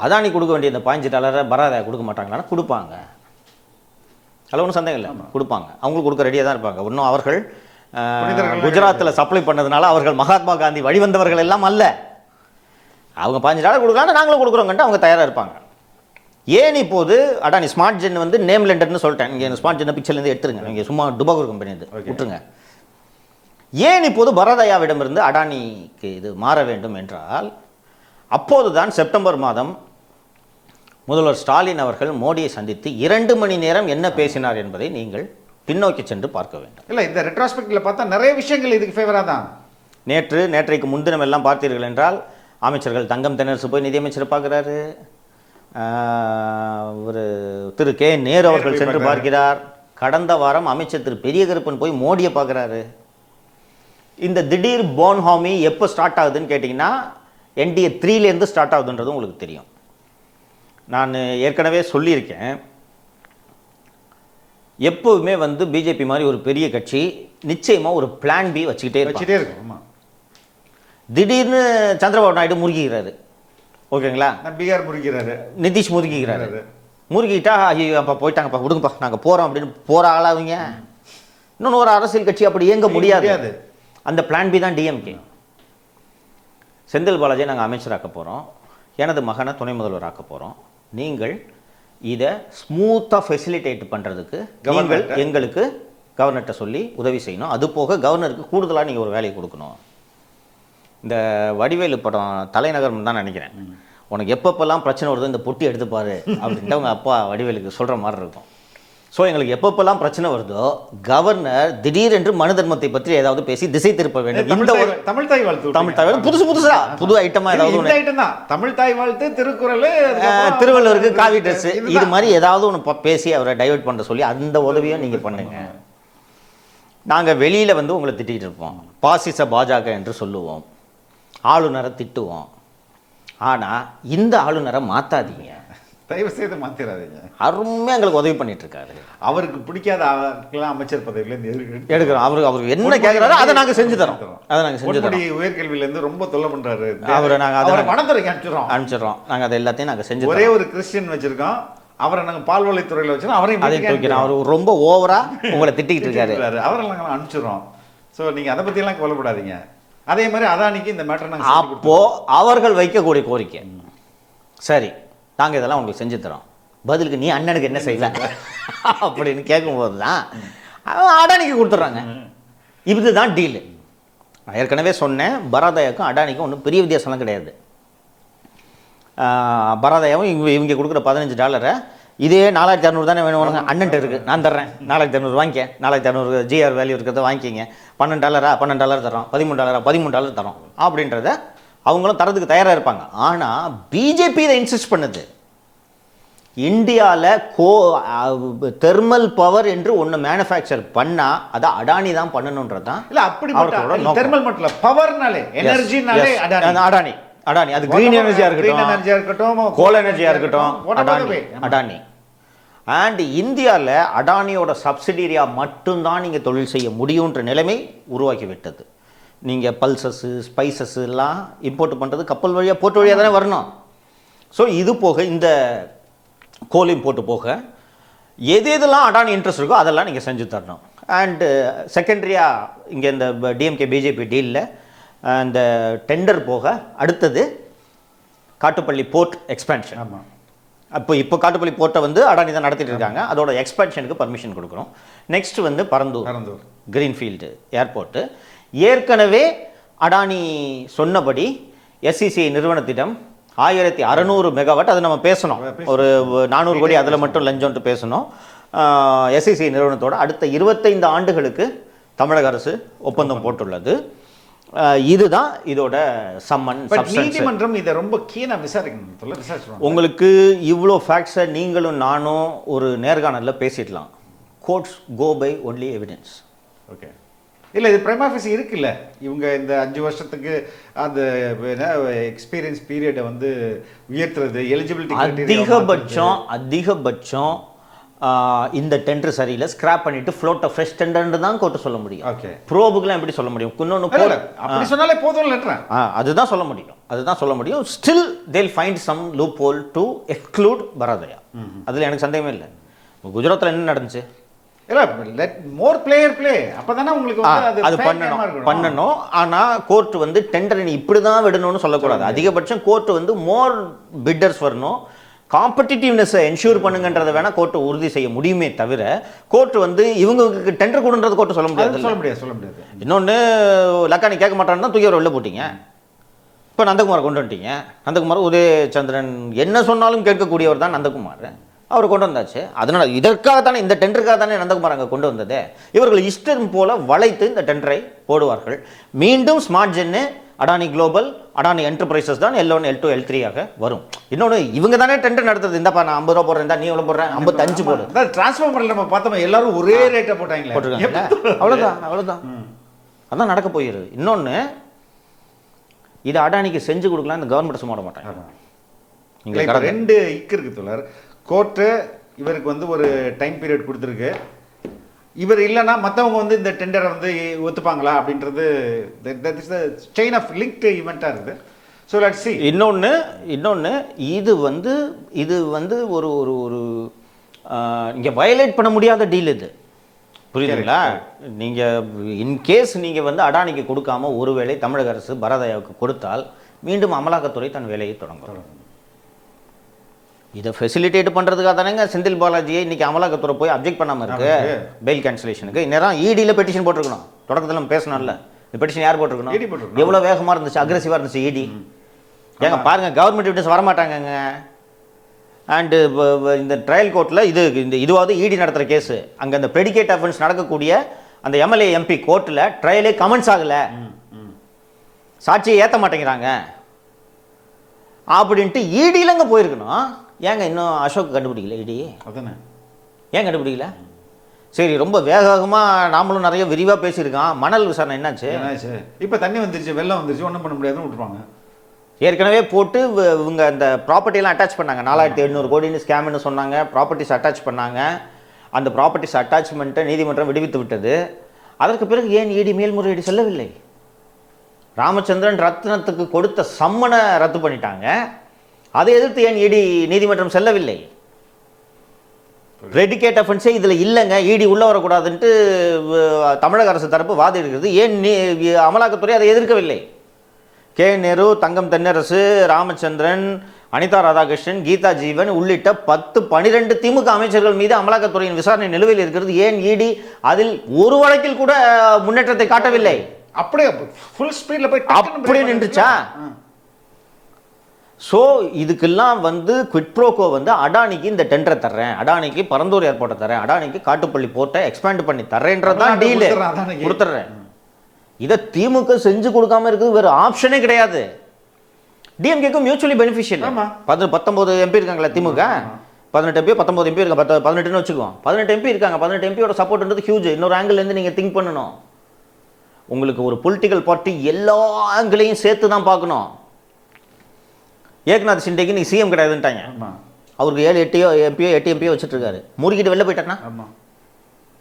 அதானி கொடுக்க வேண்டிய இந்த $15 பராதாயை கொடுக்க மாட்டாங்களான்னா கொடுப்பாங்க. அதில் ஒன்றும் சந்தேகம் இல்லை, கொடுப்பாங்க. அவங்களுக்கு கொடுக்க ரெடியாக தான் இருப்பாங்க. இன்னும் அவர்கள் புனிதர்கள் குஜராத்தில் சப்ளை பண்ணதுனால அவர்கள் மகாத்மா காந்தி வழிவந்தவர்கள் எல்லாம் அல்ல. அவங்க $15 கொடுக்கலான்னு நாங்களும் கொடுக்குறோங்கன்ட்டு அவங்க தயாராக இருப்பாங்க. ஏன் இப்போது அடானி ஸ்மார்ட் ஜென் வந்து நேம் லெண்டர்னு சொல்லிட்டேன். நீங்கள் ஸ்மார்ட் ஜென்னை பிக்சர்லேருந்து எடுத்துருங்க, நீங்கள் சும்மா டுபாகூர் கம்பெனி இது விட்டுருங்க. ஏன் இப்போது பரதயாவிடமிருந்து அடானிக்கு இது மாற வேண்டும் என்றால், அப்போது தான் செப்டம்பர் மாதம் முதல்வர் ஸ்டாலின் அவர்கள் மோடியை சந்தித்து 2 மணி நேரம் என்ன பேசினார் என்பதை நீங்கள் பின்னோக்கி சென்று பார்க்க வேண்டும். இல்லை, இந்த ரெட்ரோஸ்பெக்டில் பார்த்தா நிறைய விஷயங்கள் இதுக்கு ஃபேவராக தான். நேற்றைக்கு முன்தினம் எல்லாம் பார்த்தீர்கள் என்றால், அமைச்சர்கள் தங்கம் தென்னரசு போய் நிதியமைச்சரை பார்க்குறாரு, ஒரு திரு கே நேரு அவர்கள் சென்று பார்க்கிறார். கடந்த வாரம் அமைச்சர் திரு பெரிய கருப்பன் போய் மோடியை பார்க்குறாரு. இந்த திடீர் போன்ஹாமி எப்போ ஸ்டார்ட் ஆகுதுன்னு கேட்டிங்கன்னா, NDA 3லேருந்து ஸ்டார்ட் ஆகுதுன்றது உங்களுக்கு தெரியும். நான் ஏற்கனவே சொல்லியிருக்கேன், எப்போவுமே வந்து பிஜேபி மாதிரி ஒரு பெரிய கட்சி நிச்சயமாக ஒரு பிளான் பி வச்சுக்கிட்டே இருக்கும். திடீர்னு சந்திரபாபு நாயுடு முறுகிக்கிறாரு, ஓகேங்களா, பீகார் முறுகிறாரு, நிதிஷ் முறுகிக்கிறாரு. முறுகிட்டா ஐயோ அப்பா போயிட்டாங்கப்பா விடுங்கப்பா நாங்கள் போகிறோம் அப்படின்னு போகிற ஆளாவீங்க. இன்னொன்று ஒரு அரசியல் கட்சி அப்படி இயங்க முடியாது. அந்த பிளான் பி தான் டிஎம்கே. செந்தில் பாலாஜியை நாங்கள் அமைச்சராக்க போகிறோம், எனது மகனை துணை முதல்வர் ஆக்க போகிறோம். நீங்கள் இதை ஸ்மூத்தாக ஃபெசிலிட்டேட் பண்ணுறதுக்கு நீங்கள் எங்களுக்கு கவர்னர்கிட்ட சொல்லி உதவி செய்யணும். அது போக கவர்னருக்கு கூடுதலாக நீங்கள் ஒரு வேலையை கொடுக்கணும். இந்த வடிவேலு படம் தலைநகரம் தான் நினைக்கிறேன், உனக்கு எப்பப்பெல்லாம் பிரச்சனை வருதோ இந்த பொட்டி எடுத்துப்பாரு அப்படின்ட்டு அவங்க அப்பா வடிவேலுக்கு சொல்கிற மாதிரி இருக்கும். ஸோ எங்களுக்கு எப்பப்பெல்லாம் பிரச்சனை வருதோ கவர்னர் திடீரென்று மனு தர்மத்தை பற்றி ஏதாவது பேசி திசை திருப்ப வேண்டும். இந்த ஒரு தமிழ் தாய் வாழ்த்து, தமிழ் தாய் வாழ்த்து புது ஐட்டமாக ஏதாவது ஒன்று, தமிழ் தாய் வாழ்த்து, திருக்குறள், திருவள்ளுவருக்கு காவி ட்ரெஸ், இது மாதிரி ஏதாவது ஒன்று பேசி அவரை டைவர்ட் பண்ண சொல்லி அந்த உதவியும் நீங்கள் பண்ணுங்க. நாங்கள் வெளியில் வந்து உங்களை திட்டிகிட்டு இருப்போம், பாசிச பாஜக என்று சொல்லுவோம், ஆளுநரை திட்டுவோம். ஆனால் இந்த ஆளுநரை மாற்றாதீங்க, தயவு செய்து மாற்றிடாதீங்க. அருமையாக எங்களுக்கு உதவி பண்ணிட்டு இருக்காரு. அவருக்கு பிடிக்காத ஆட்கள்லாம் அமைச்சர் பதவியிலேருந்து எடுக்கிறோம். அவருக்கு என்ன கேட்குறாரோ அதை நாங்கள் செஞ்சு தரோம். அதை நாங்கள் செஞ்சு தரோம். உயர்கல்வியிலேருந்து ரொம்ப தொல்லை பண்ணுறாரு அவரை நாங்கள் அதை வனத்துறைக்கு அனுப்பிச்சிடறோம். நாங்கள் அதை எல்லாத்தையும் நாங்கள் செஞ்சு ஒரே ஒரு கிறிஸ்டியன் வச்சிருக்கோம், அவரை நாங்கள் பால்வளைத்துறையில் வச்சிருக்கோம், அவரையும் அதை தூக்கிறோம். அவர் ரொம்ப ஓவராக உங்களை திட்டிக்கிட்டு இருக்காரு, அவரை நாங்கள் அனுப்பிச்சிடுறோம். ஸோ நீங்கள் அதை பற்றியெல்லாம் கவலைப்படாதீங்க. அதே மாதிரி அதானிக்கு இந்த மேட்டர் நாங்கள் அப்போது அவர்கள் வைக்கக்கூடிய கோரிக்கை, சரி நாங்கள் இதெல்லாம் உங்களுக்கு செஞ்சு தரோம், பதிலுக்கு நீ அண்ணனுக்கு என்ன செய்வேன் அப்படின்னு கேட்கும்போது தான் அடானிக்கு கொடுத்துட்றாங்க. இதுதான் டீலு. நான் ஏற்கனவே சொன்னேன், பரதயாக்கும் அடானிக்கும் ஒன்றும் பெரிய வித்தியாசம்லாம் கிடையாது. பரதயாவும் இவங்க கொடுக்குற $15 இதே 4600 தானே வேணும் உனக்கு, அண்ணன்ட்டு இருக்குது, நான் தர்றேன் 4600 வாங்கிக்க, 4600 GR வேல்யூ இருக்கிறத வாங்கிக்கிங்க, $12 தரோம், $13 தரோம் அப்படின்றத அவங்களும் தரதுக்கு தயாராக இருப்பாங்க. ஆனால் பிஜேபி இதை இன்சிஸ்ட் பண்ணுது. இந்தியாவில் தெர்மல் பவர் என்று ஒன்று மேனுஃபேக்சர் பண்ணால் அதை அடானி தான் பண்ணணுன்றது தான். இல்லை அப்படி தெர்மல் மட்டும் இல்லை, பவர்னாலே எனர்ஜினாலே அடானி. அது கிரீன் எனர்ஜியாக இருக்கட்டும், கோல் எனர்ஜியாக இருக்கட்டும், அடானி. அண்ட் இந்தியாவில் அடானியோட சப்சிடிரியாக மட்டும்தான் நீங்கள் தொழில் செய்ய முடியுன்ற நிலைமை உருவாக்கி விட்டது. நீங்கள் பல்சஸ்ஸு ஸ்பைசஸ் எல்லாம் இம்போர்ட் பண்ணுறது கப்பல் வழியாக போட்டு வழியாக தானே வரணும். ஸோ இது போக இந்த கோல் இம்போர்ட் போக எதெல்லாம் அடானி இன்ட்ரெஸ்ட் இருக்கோ அதெல்லாம் நீங்கள் செஞ்சு தரணும். அண்டு செகண்டரியாக இங்கே இந்த டிஎம்கே பிஜேபி டீலில் இந்த டெண்டர் போக அடுத்தது காட்டுப்பள்ளி போர்ட் எக்ஸ்பேன்ஷன். ஆமாம், இப்போ காட்டுப்பள்ளி போர்ட்டை வந்து அடானி தான் நடத்திட்டு இருக்காங்க. அதோட எக்ஸ்பேன்ஷனுக்கு பர்மிஷன் கொடுக்குறோம். நெக்ஸ்ட் வந்து பரந்தூர் கிரீன்ஃபீல்டு ஏர்போர்ட்டு. ஏற்கனவே அடானி சொன்னபடி SECI நிறுவனத்திடம் 1600 மெகாவாட், அது நம்ம பேசணும், ஒரு 400 கோடி அதில் மட்டும் லஞ்சம்ட்டு பேசணும். SECI நிறுவனத்தோட அடுத்த 25 ஆண்டுகளுக்கு தமிழக அரசு ஒப்பந்தம் போட்டுள்ளது. இதுதான் இதோட சம்மன். நீதிமன்றம் இதை ரொம்ப கீனாக விசாரிக்கணும். உங்களுக்கு இவ்வளோ ஃபேக்ட்ஸை நீங்களும் நானும் ஒரு நேர்காணலில் பேசிடலாம். Courts go by only evidence. Okay, இல்லை இது பிரைமா ஃபேசி இருக்குல்ல, இவங்க இந்த 5 வருஷத்துக்கு அந்த எக்ஸ்பீரியன்ஸ் பீரியடை வந்து உயர்த்துறது, எலிஜிபிலிட்டி அதிகபட்சம் இந்த டெண்டர் சரியில்லை ஸ்கிராப் பண்ணிட்டு ஃப்ளோட் ஆஃப் ஃப்ரெஷ் டெண்டர்னு தான் கோர்ட்டு சொல்ல முடியும். ஓகே, ப்ரோபுக்குலாம் எப்படி சொல்ல முடியும்? இன்னொன்று அப்படி சொன்னாலே போதும், அதுதான் சொல்ல முடியும். Still they'll find some loophole to exclude பரதயா. அதில் எனக்கு சந்தேகமே இல்லை. குஜராத்தில் என்ன நடந்துச்சு? இல்ல லெட் மோர் பிளேயர் ப்ளே. அப்பதானே உங்களுக்கு வந்து அது பண்ணணும். ஆனா கோர்ட் வந்து டெண்டர் நீ இப்படிதான் விடணும்னு சொல்லக்கூடாது. அதிகபட்சம் கோர்ட் வந்து மோர் பிட்டர்ஸ் வரணும், காம்படிட்டிவ்னஸை என்ஷூர் பண்ணுங்கன்றதை வேணா கோர்ட் உறுதி செய்ய முடியுமே தவிர கோர்ட் வந்து இவங்களுக்கு டெண்டர் கொடுன்றது கோர்ட் சொல்ல முடியாது. சொல்ல முடியாது. இன்னொன்று லக்கானி கேட்க மாட்டான்னு தான் தூக்கி அவர் வெளில போட்டீங்க. இப்போ நந்தகுமாரை கொண்டு வந்துட்டீங்க. நந்தகுமார் உதயச்சந்திரன் என்ன சொன்னாலும் கேட்கக்கூடியவர் தான் நந்தகுமார். அவர் கொண்டு வந்தாச்சு. அதனால இதற்காக தானே, இந்த டெண்டருக்காக தானே நந்தகுமார் அங்கே கொண்டு வந்ததே. இவர்கள் இஷ்டம் போல வளைத்து இந்த டெண்டரை போடுவார்கள். மீண்டும் smart gen, Adani global, Adani enterprises தான் L1, L2, L3 ஆக வரும். இன்னொன்று இவங்க தானே டெண்டர் நடத்துறது. இந்தப்பா நான் 50 ரூபா போடுறேன், நீ எவ்வளோ போடுறேன், 55 போடு. டிரான்ஸ்ஃபார்மரில் நம்ம பார்த்தோம் எல்லாரும் ஒரே ரேட்டை போட்டாங்க. அவ்வளோதான். அதான் நடக்க போயிடுது. இன்னொன்று, இது அடானிக்கு செஞ்சு கொடுக்கலாம், இந்த கவர்மெண்ட் சும்மா மாட்டாங்க. இங்கே 2 இக்கு இருக்கு தோழர். கோர்ட்டு இவருக்கு வந்து ஒரு டைம் பீரியட் கொடுத்துருக்கு. இவர் இல்லைன்னா மற்றவங்க வந்து இந்த டெண்டரை வந்து ஒத்துப்பாங்களா அப்படின்றது செயின் ஆஃப் லிங்க்ட் ஈவெண்ட்டாக இருக்குது. So let's see. இன்னொன்று இது வந்து ஒரு ஒரு ஒரு இங்கே வயலேட் பண்ண முடியாத டீல் இது. புரியுதுங்களா? நீங்கள் இன்கேஸ் நீங்கள் வந்து அடானிக்கு கொடுக்காம ஒருவேளை தமிழக அரசு பரதயாவுக்கு கொடுத்தால் மீண்டும் அமலாக்கத்துறை தன் வேலையை தொடங்கும். இதை ஃபெசிலிட்டேட் பண்ணுறதுக்காக தானேங்க செந்தில் பாலாஜியை இன்னைக்கு அமலாக்கத்துறை போய் அப்ஜெக்ட் பண்ணாமல் இருக்கு பெயில் கேன்சலேஷனுக்கு. இந்நேரம் இடியில் பெட்டிஷன் போட்டிருக்கணும். தொடக்கத்தில் நம்ம பேசணும்ல, இந்த பெட்டிஷன் யார் போட்டிருக்கணும்? எவ்வளோ வேகமாக இருந்துச்சு, அக்ரெசிவாக இருந்துச்சு இடி. ஏங்க பாருங்கள், கவர்மெண்ட் விட்னஸ் வரமாட்டாங்கங்க. அண்டு இந்த ட்ரையல் கோர்ட்டில் இதுவாவது இடி நடத்துகிற கேஸு, அங்கே அந்த ப்ரெடிகேட் அஃபென்ஸ் நடக்கக்கூடிய அந்த எம்எல்ஏ எம்பி கோர்ட்டில் ட்ரையலே கமெண்ட்ஸ் ஆகலை, சாட்சியை ஏற்ற மாட்டேங்கிறாங்க அப்படின்ட்டு இடியிலங்க போயிருக்கணும். ஏங்க இன்னும் அசோக் கண்டுபிடிக்கல இடி? அதானே ஏன் கண்டுபிடிக்கல? சரி, ரொம்ப வேகமாக நாமளும் நிறைய விரிவாக பேசியிருக்கான். மணல் விசாரணை என்னாச்சு? இப்போ தண்ணி வந்துருச்சு, வெள்ளம் வந்துருச்சு, ஒன்றும் பண்ண முடியாதுன்னு விட்டுருவாங்க. ஏற்கனவே போட்டு இவங்க அந்த ப்ராப்பர்ட்டியெல்லாம் அட்டாச் பண்ணாங்க. 4700 கோடின்னு ஸ்கேம்னு சொன்னாங்க. ப்ராப்பர்ட்டிஸ் அட்டாச் பண்ணாங்க. அந்த ப்ராப்பர்ட்டிஸ் அட்டாச்மெண்ட்டை நீதிமன்றம் விடுவித்து விட்டது. அதற்கு பிறகு ஏன் இடி மேல்முறையீடு செல்லவில்லை? ராமச்சந்திரன் ரத்னத்துக்கு கொடுத்த சம்மனை ரத்து பண்ணிட்டாங்க. அதை எதிர்த்து ஏன் இடி நீதிமன்றம் செல்லவில்லை? ரெடிகேட் அஃபென்ஸே இதில் இல்லைங்க, இடி உள்ளே வரக்கூடாதுன்ட்டு தமிழக அரசு தரப்பு வாதி இருக்கிறது. ஏன் அமலாக்கத்துறை அதை எதிர்க்கவில்லை? கே நேரு, தங்கம் தென்னரசு, ராமச்சந்திரன், அனிதா ராதாகிருஷ்ணன், கீதா ஜீவன் உள்ளிட்ட 10-12 திமுக அமைச்சர்கள் மீது அமலாக்கத்துறையின் விசாரணை நிலுவையில் இருக்கிறது. ஏன் இடி அதில் ஒரு வழக்கில் கூட முன்னேற்றத்தை காட்டவில்லை? அப்படியே ஃபுல் ஸ்பீடில் போய் அப்படியே நின்றுச்சா? ஸோ இதுக்கெல்லாம் வந்து குவிட் ப்ரோக்கோ வந்து அடானிக்கு இந்த டெண்டரை தர்றேன், அடானிக்கு பரந்தூர் ஏர்போர்ட்டை தரேன், அடானிக்கு காட்டுப்பள்ளி போர்ட்டை எக்ஸ்பேண்ட் பண்ணி தர்றேன்றதான் டீலு, கொடுத்துட்றேன். இதை திமுக செஞ்சு கொடுக்காம இருக்குது வேறு ஆப்ஷனே கிடையாது. டிஎம்கேக்கும் மியூச்சுவலி பெனிஃபிஷியல். 19 எம்பி இருக்காங்களா திமுக? 18 எம்பி 19 எம்பி இருக்காங்க. 18ன்னு வச்சுக்குவோம். 18 எம்பி இருக்காங்க. 18 எம்பியோட சப்போர்ட்ன்றது ஹியூஜ். இன்னொரு ஆங்கிள்லேருந்து நீங்கள் திங்க் பண்ணணும். உங்களுக்கு ஒரு பொலிட்டிக்கல் பார்ட்டி எல்லா ஆங்கிளையும் சேர்த்து தான் பார்க்கணும். ஏக்நாத் ஷிண்டேக்கு நீ சிஎம் கிடையாதுன்ட்டாங்க. அவருக்கு 8 எம்பியோ வச்சுட்டு இருக்காரு. முறுக்கிட்டு வெளில போயிட்டானா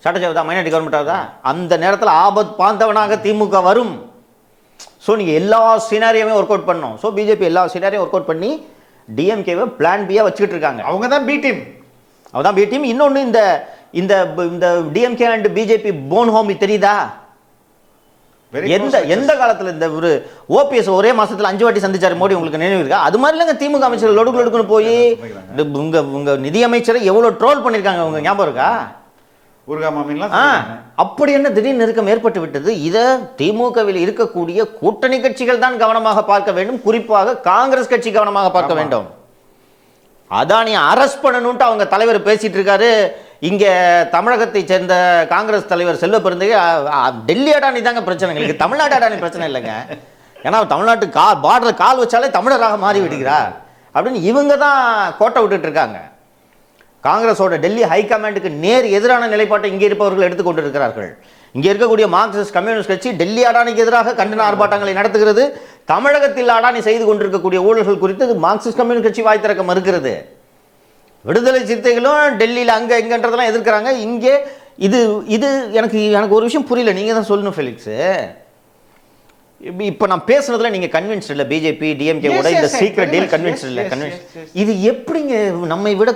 சட்டசபை மைனாரிட்டி கவர்மெண்ட் ஆகுதா? அந்த நேரத்தில் ஆபத் பாந்தவனாக திமுக வரும். ஸோ நீங்கள் எல்லா சினாரியுமே ஒர்க் அவுட் பண்ணணும். ஸோ பிஜேபி எல்லா சினாரியும் ஒர்க் அவுட் பண்ணி டிஎம்கேவை பிளான் பியாக வச்சுக்கிட்டு இருக்காங்க. அவங்க தான் பி டீம். அவதான் பி டீம். இன்னொன்று இந்த இந்த DMK and BJP phone home தெரியுதா? எந்த காலத்தில் இந்த ஒரு ஓபிஎஸ் ஒரே மாசத்துல 5 வாட்டி சந்திச்சாரு மோடி, உங்களுக்கு நினைவு இருக்கா? அது மாதிரி இல்லைங்க திமுக அமைச்சர் லொடுக்குன்னு போய் உங்க நிதி அமைச்சரை எவ்வளவு ட்ரோல் பண்ணிருக்காங்க, உங்க ஞாபகம் இருக்கா? அப்படி என்ன திடீர் நெருக்கம் ஏற்பட்டு விட்டது. இதை திமுகவில் இருக்கக்கூடிய கூட்டணி கட்சிகள் தான் கவனமாக பார்க்க வேண்டும். குறிப்பாக காங்கிரஸ் கட்சி கவனமாக பார்க்க வேண்டும். அதானியை அரெஸ்ட் பண்ணணும்ட்டு அவங்க தலைவர் பேசிட்டு இருக்காரு. இங்க தமிழகத்தை சேர்ந்த காங்கிரஸ் தலைவர் செல்வ பெருந்தகை டெல்லி அடானி தாங்க பிரச்சனை, எங்களுக்கு தமிழ்நாடு அடானி பிரச்சனை இல்லைங்க. ஏன்னா தமிழ்நாட்டு பார்டர் கால் வச்சாலே தமிழராக மாறி விடுகிறார் அப்படின்னு இவங்க தான் கோட்டை விட்டுட்டு இருக்காங்க. காங்கிரஸோட டெல்லி ஹைகமாண்டுக்கு நேர் எதிரான நிலைப்பாட்டை இங்கே இருப்பவர்கள் எடுத்துக்கொண்டு இருக்கிறார்கள். இங்கே இருக்கக்கூடிய மார்க்சிஸ்ட் கம்யூனிஸ்ட் கட்சி டெல்லி அடானிக்கு எதிராக கண்டன ஆர்ப்பாட்டங்களை நடத்துகிறது. தமிழகத்தில் அடானி செய்து கொண்டிருக்கக்கூடிய ஊழல்கள் குறித்து மார்க்சிஸ்ட் கம்யூனிஸ்ட் கட்சி வாய் திறக்க மறுக்கிறது. விடுதலை சிறுத்தைகளும் டெல்லியில் அங்கே எங்கன்றதெல்லாம் எதிர்க்கிறாங்க. இங்கே இது இது எனக்கு ஒரு விஷயம் புரியல, நீங்கள் தான் சொல்லணும் ஃபெலிக்ஸ். இப்போ நான் பேசுனதுல நீங்கள் கன்வின்ஸ்ட் இல்லை, பிஜேபி டிஎம்கேவோட இந்த சீக்ரெட் டீல் கன்வின்ஸ்ட் இல்லை. இது எப்படிங்க நம்மை விட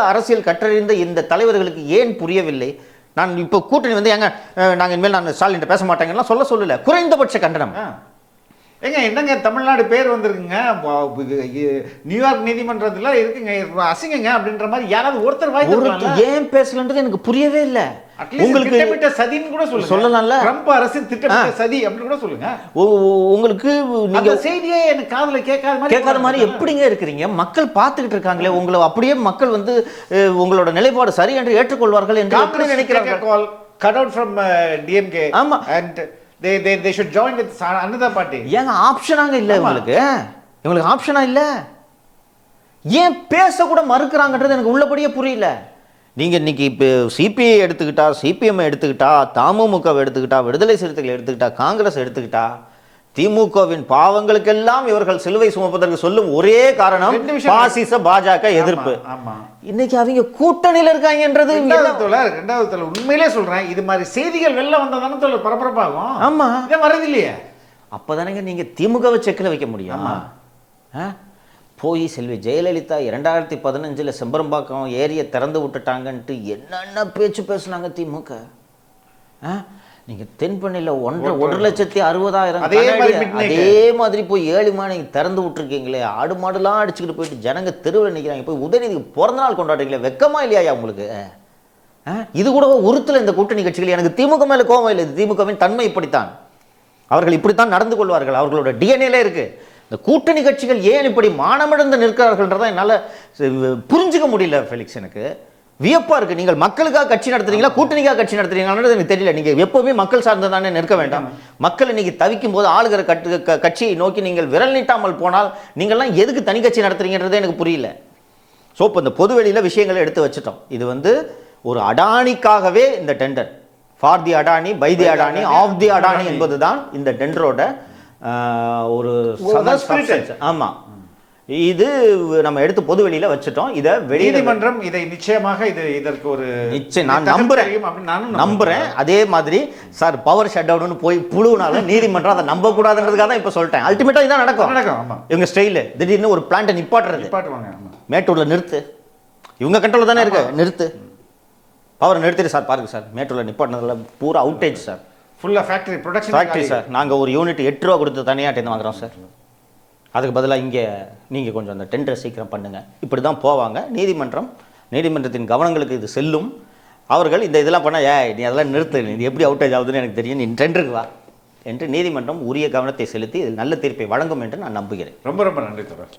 அரசியல் கற்றறிந்த இந்த தலைவர்களுக்கு ஏன் புரியவில்லை? நான் இப்போ கூட்டணி வந்து ஏங்க நாங்கள் இனிமேல் நான் ஸ்டாலின் பேச மாட்டேங்கலாம் சொல்லலை, குறைந்தபட்ச கண்டனம். ஏங்க என்னங்க தமிழ்நாடு பேர் வந்திருக்குங்க, நியூயார்க் நீதிமன்றத்துல இருக்குங்க, அசிங்கங்க அப்படின்ற மாதிரி யாராவது ஒருத்தர் வாய்ப்பு ஏன் பேசலன்றது எனக்கு புரியவே இல்லை. உங்களுக்கு திட்டமிட்ட சதின்னு கூட சொல்லலாம்ல, ட்ரம்ப் அரசு திட்டமிட்ட சதி அப்படின்னு கூட சொல்லுங்க. உங்களுக்கு நீங்க செய்தியே எனக்கு காதுல கேட்காத மாதிரி எப்படிங்க இருக்கிறீங்க? மக்கள் பார்த்துக்கிட்டு இருக்காங்களே உங்களை, அப்படியே மக்கள் வந்து உங்களோட நிலைப்பாடு சரி என்று ஏற்றுக்கொள்வார்கள் என்று எப்படி நினைக்கிறார்கள்? Cut out from DMK. ஆமா. And they should join with another party. ஏங்க ஆப்ஷனாங்க இல்ல இவங்களுக்கு ஆப்ஷனா இல்ல? ஏன் பேச கூட மறுக்கிறாங்கன்றது எனக்கு உள்ளபடியே புரியல. நீங்க இன்னைக்கு இப்போ சிபிஐ எடுத்துக்கிட்டா, சிபிஎம் எடுத்துக்கிட்டா, தமுமுக எடுத்துக்கிட்டா, விடுதலை சிறுத்தைகள் எடுத்துக்கிட்டா, காங்கிரஸ் எடுத்துக்கிட்டா, திமுகவின் பாவங்களுக்கெல்லாம் இவர்கள் சிலுவை சுமப்பதற்கு சொல்லும் ஒரே காரணம் பாசிச பாஜக எதிர்ப்பு. இன்னைக்கு அவங்க கூட்டணியில இருக்காங்கன்றது ரெண்டாவது உண்மையிலே சொல்றேன். இது மாதிரி செய்திகள் வெளில வந்ததானே தோழர் பரபரப்பாகும். ஆமா, இதை வரது இல்லையே. அப்பதானங்க நீங்க திமுகவை செக்கில் வைக்க முடியும். போய் செல்வி ஜெயலலிதா 2015 செம்பரம்பாக்கம் ஏரியை திறந்து விட்டுட்டாங்கன்ட்டு என்னென்ன பேச்சு பேசுனாங்க திமுக. நீங்க தென்பண்ணில 1,60,60,000 அதே மாதிரி போய் 7 மணி திறந்து விட்டுருக்கீங்களே, ஆடு மாடுலாம் அடிச்சுக்கிட்டு போயிட்டு ஜனங்க தெருவில் நிற்கிறாங்க. போய் உதயநிதிக்கு பிறந்த நாள் கொண்டாடுறீங்களே, வெக்கமா இல்லையா உங்களுக்கு? இது கூட ஒருத்தர் இந்த கூட்டணி கட்சிகள், எனக்கு திமுக மேல கோபம் இல்லை, திமுகவின் தன்மை இப்படித்தான், அவர்கள் இப்படித்தான் நடந்து கொள்வார்கள், அவர்களோட டிஎன்ஏல இருக்கு. இந்த கூட்டணி கட்சிகள் ஏன் இப்படி மானமிழந்து நிற்கிறார்கள்ன்றதை என்னால் புரிஞ்சுக்க முடியல ஃபெலிக்ஸ். எனக்கு வியப்பா இருக்கு. நீங்கள் மக்களுக்காக கட்சி நடத்துறீங்களா, கூட்டணிக்காக கட்சி நடத்துறீங்களான்றது எனக்கு தெரியல. நீங்க எப்பவுமே மக்கள் சார்ந்து தானே நிற்க வேண்டாம். மக்கள் இன்னைக்கு தவிக்கும் போது ஆளுகிற கட்சியை நோக்கி நீங்கள் விரல் நீட்டாமல் போனால் நீங்கள்லாம் எதுக்கு தனி கட்சி நடத்துறீங்கன்றதே எனக்கு புரியல. ஸோ இப்போ இந்த பொதுவெளியில் விஷயங்களை எடுத்து வச்சுட்டோம். இது வந்து ஒரு அடானிக்காகவே இந்த tender, for the Adani, by the Adani, of the Adani என்பதுதான் இந்த டெண்டரோட ஒரு ஆமா. இது நம்ம எடுத்து பொது வெளியில வச்சுட்டோம். இதை நீதிமன்றம் இதை நிச்சயமாக இதற்கு ஒரு நிச்சயம் நான் நம்புறேன். அதே மாதிரி சார் பவர் ஷட் டவுன் போய் புழுனால நீதிமன்றம் அதை நம்ப கூடாதுன்றதுக்காக தான் இப்ப சொல்லிட்டேன். அல்டிமேட்டா இதான் நடக்கும். இவங்க ஸ்டைல திடீர்னு ஒரு பிளான்ட்டை நிப்பாட்டுவாங்க, மேட்டூர்ல நிறுத்து, இவங்க கண்ட்ரோல் தானே இருக்கு, நிறுத்து, பவர் நிறுத்திட்டு சார் பாருங்க சார் மேட்டூர்ல நிப்பாட்டினதுல பூரா அவுட்டேஜ் சார், ஃபுல்லா ஃபேக்டரி ப்ரொடக்ஷன் ஃபேக்டரி சார், நாங்க ஒரு யூனிட் 8 ரூபா கொடுத்து தனியாட்டு வாங்குறோம் சார், அதுக்கு பதிலாக இங்கே நீங்கள் கொஞ்சம் அந்த டெண்டரை சீக்கிரம் பண்ணுங்கள், இப்படி தான் போவாங்க. நீதிமன்றத்தின் கவனங்களுக்கு இது செல்லும். அவர்கள் இந்த இதெல்லாம் பண்ணால் நீ அதெல்லாம் நிறுத்து, இது எப்படி அவுட்டேஜ் ஆகுதுன்னு எனக்கு தெரியும், நீ டெண்டருக்கு வா என்று நீதிமன்றம் உரிய கவனத்தை செலுத்தி இதில் நல்ல தீர்ப்பை வழங்கும் என்று நான் நம்புகிறேன். ரொம்ப ரொம்ப நன்றி தொடர்.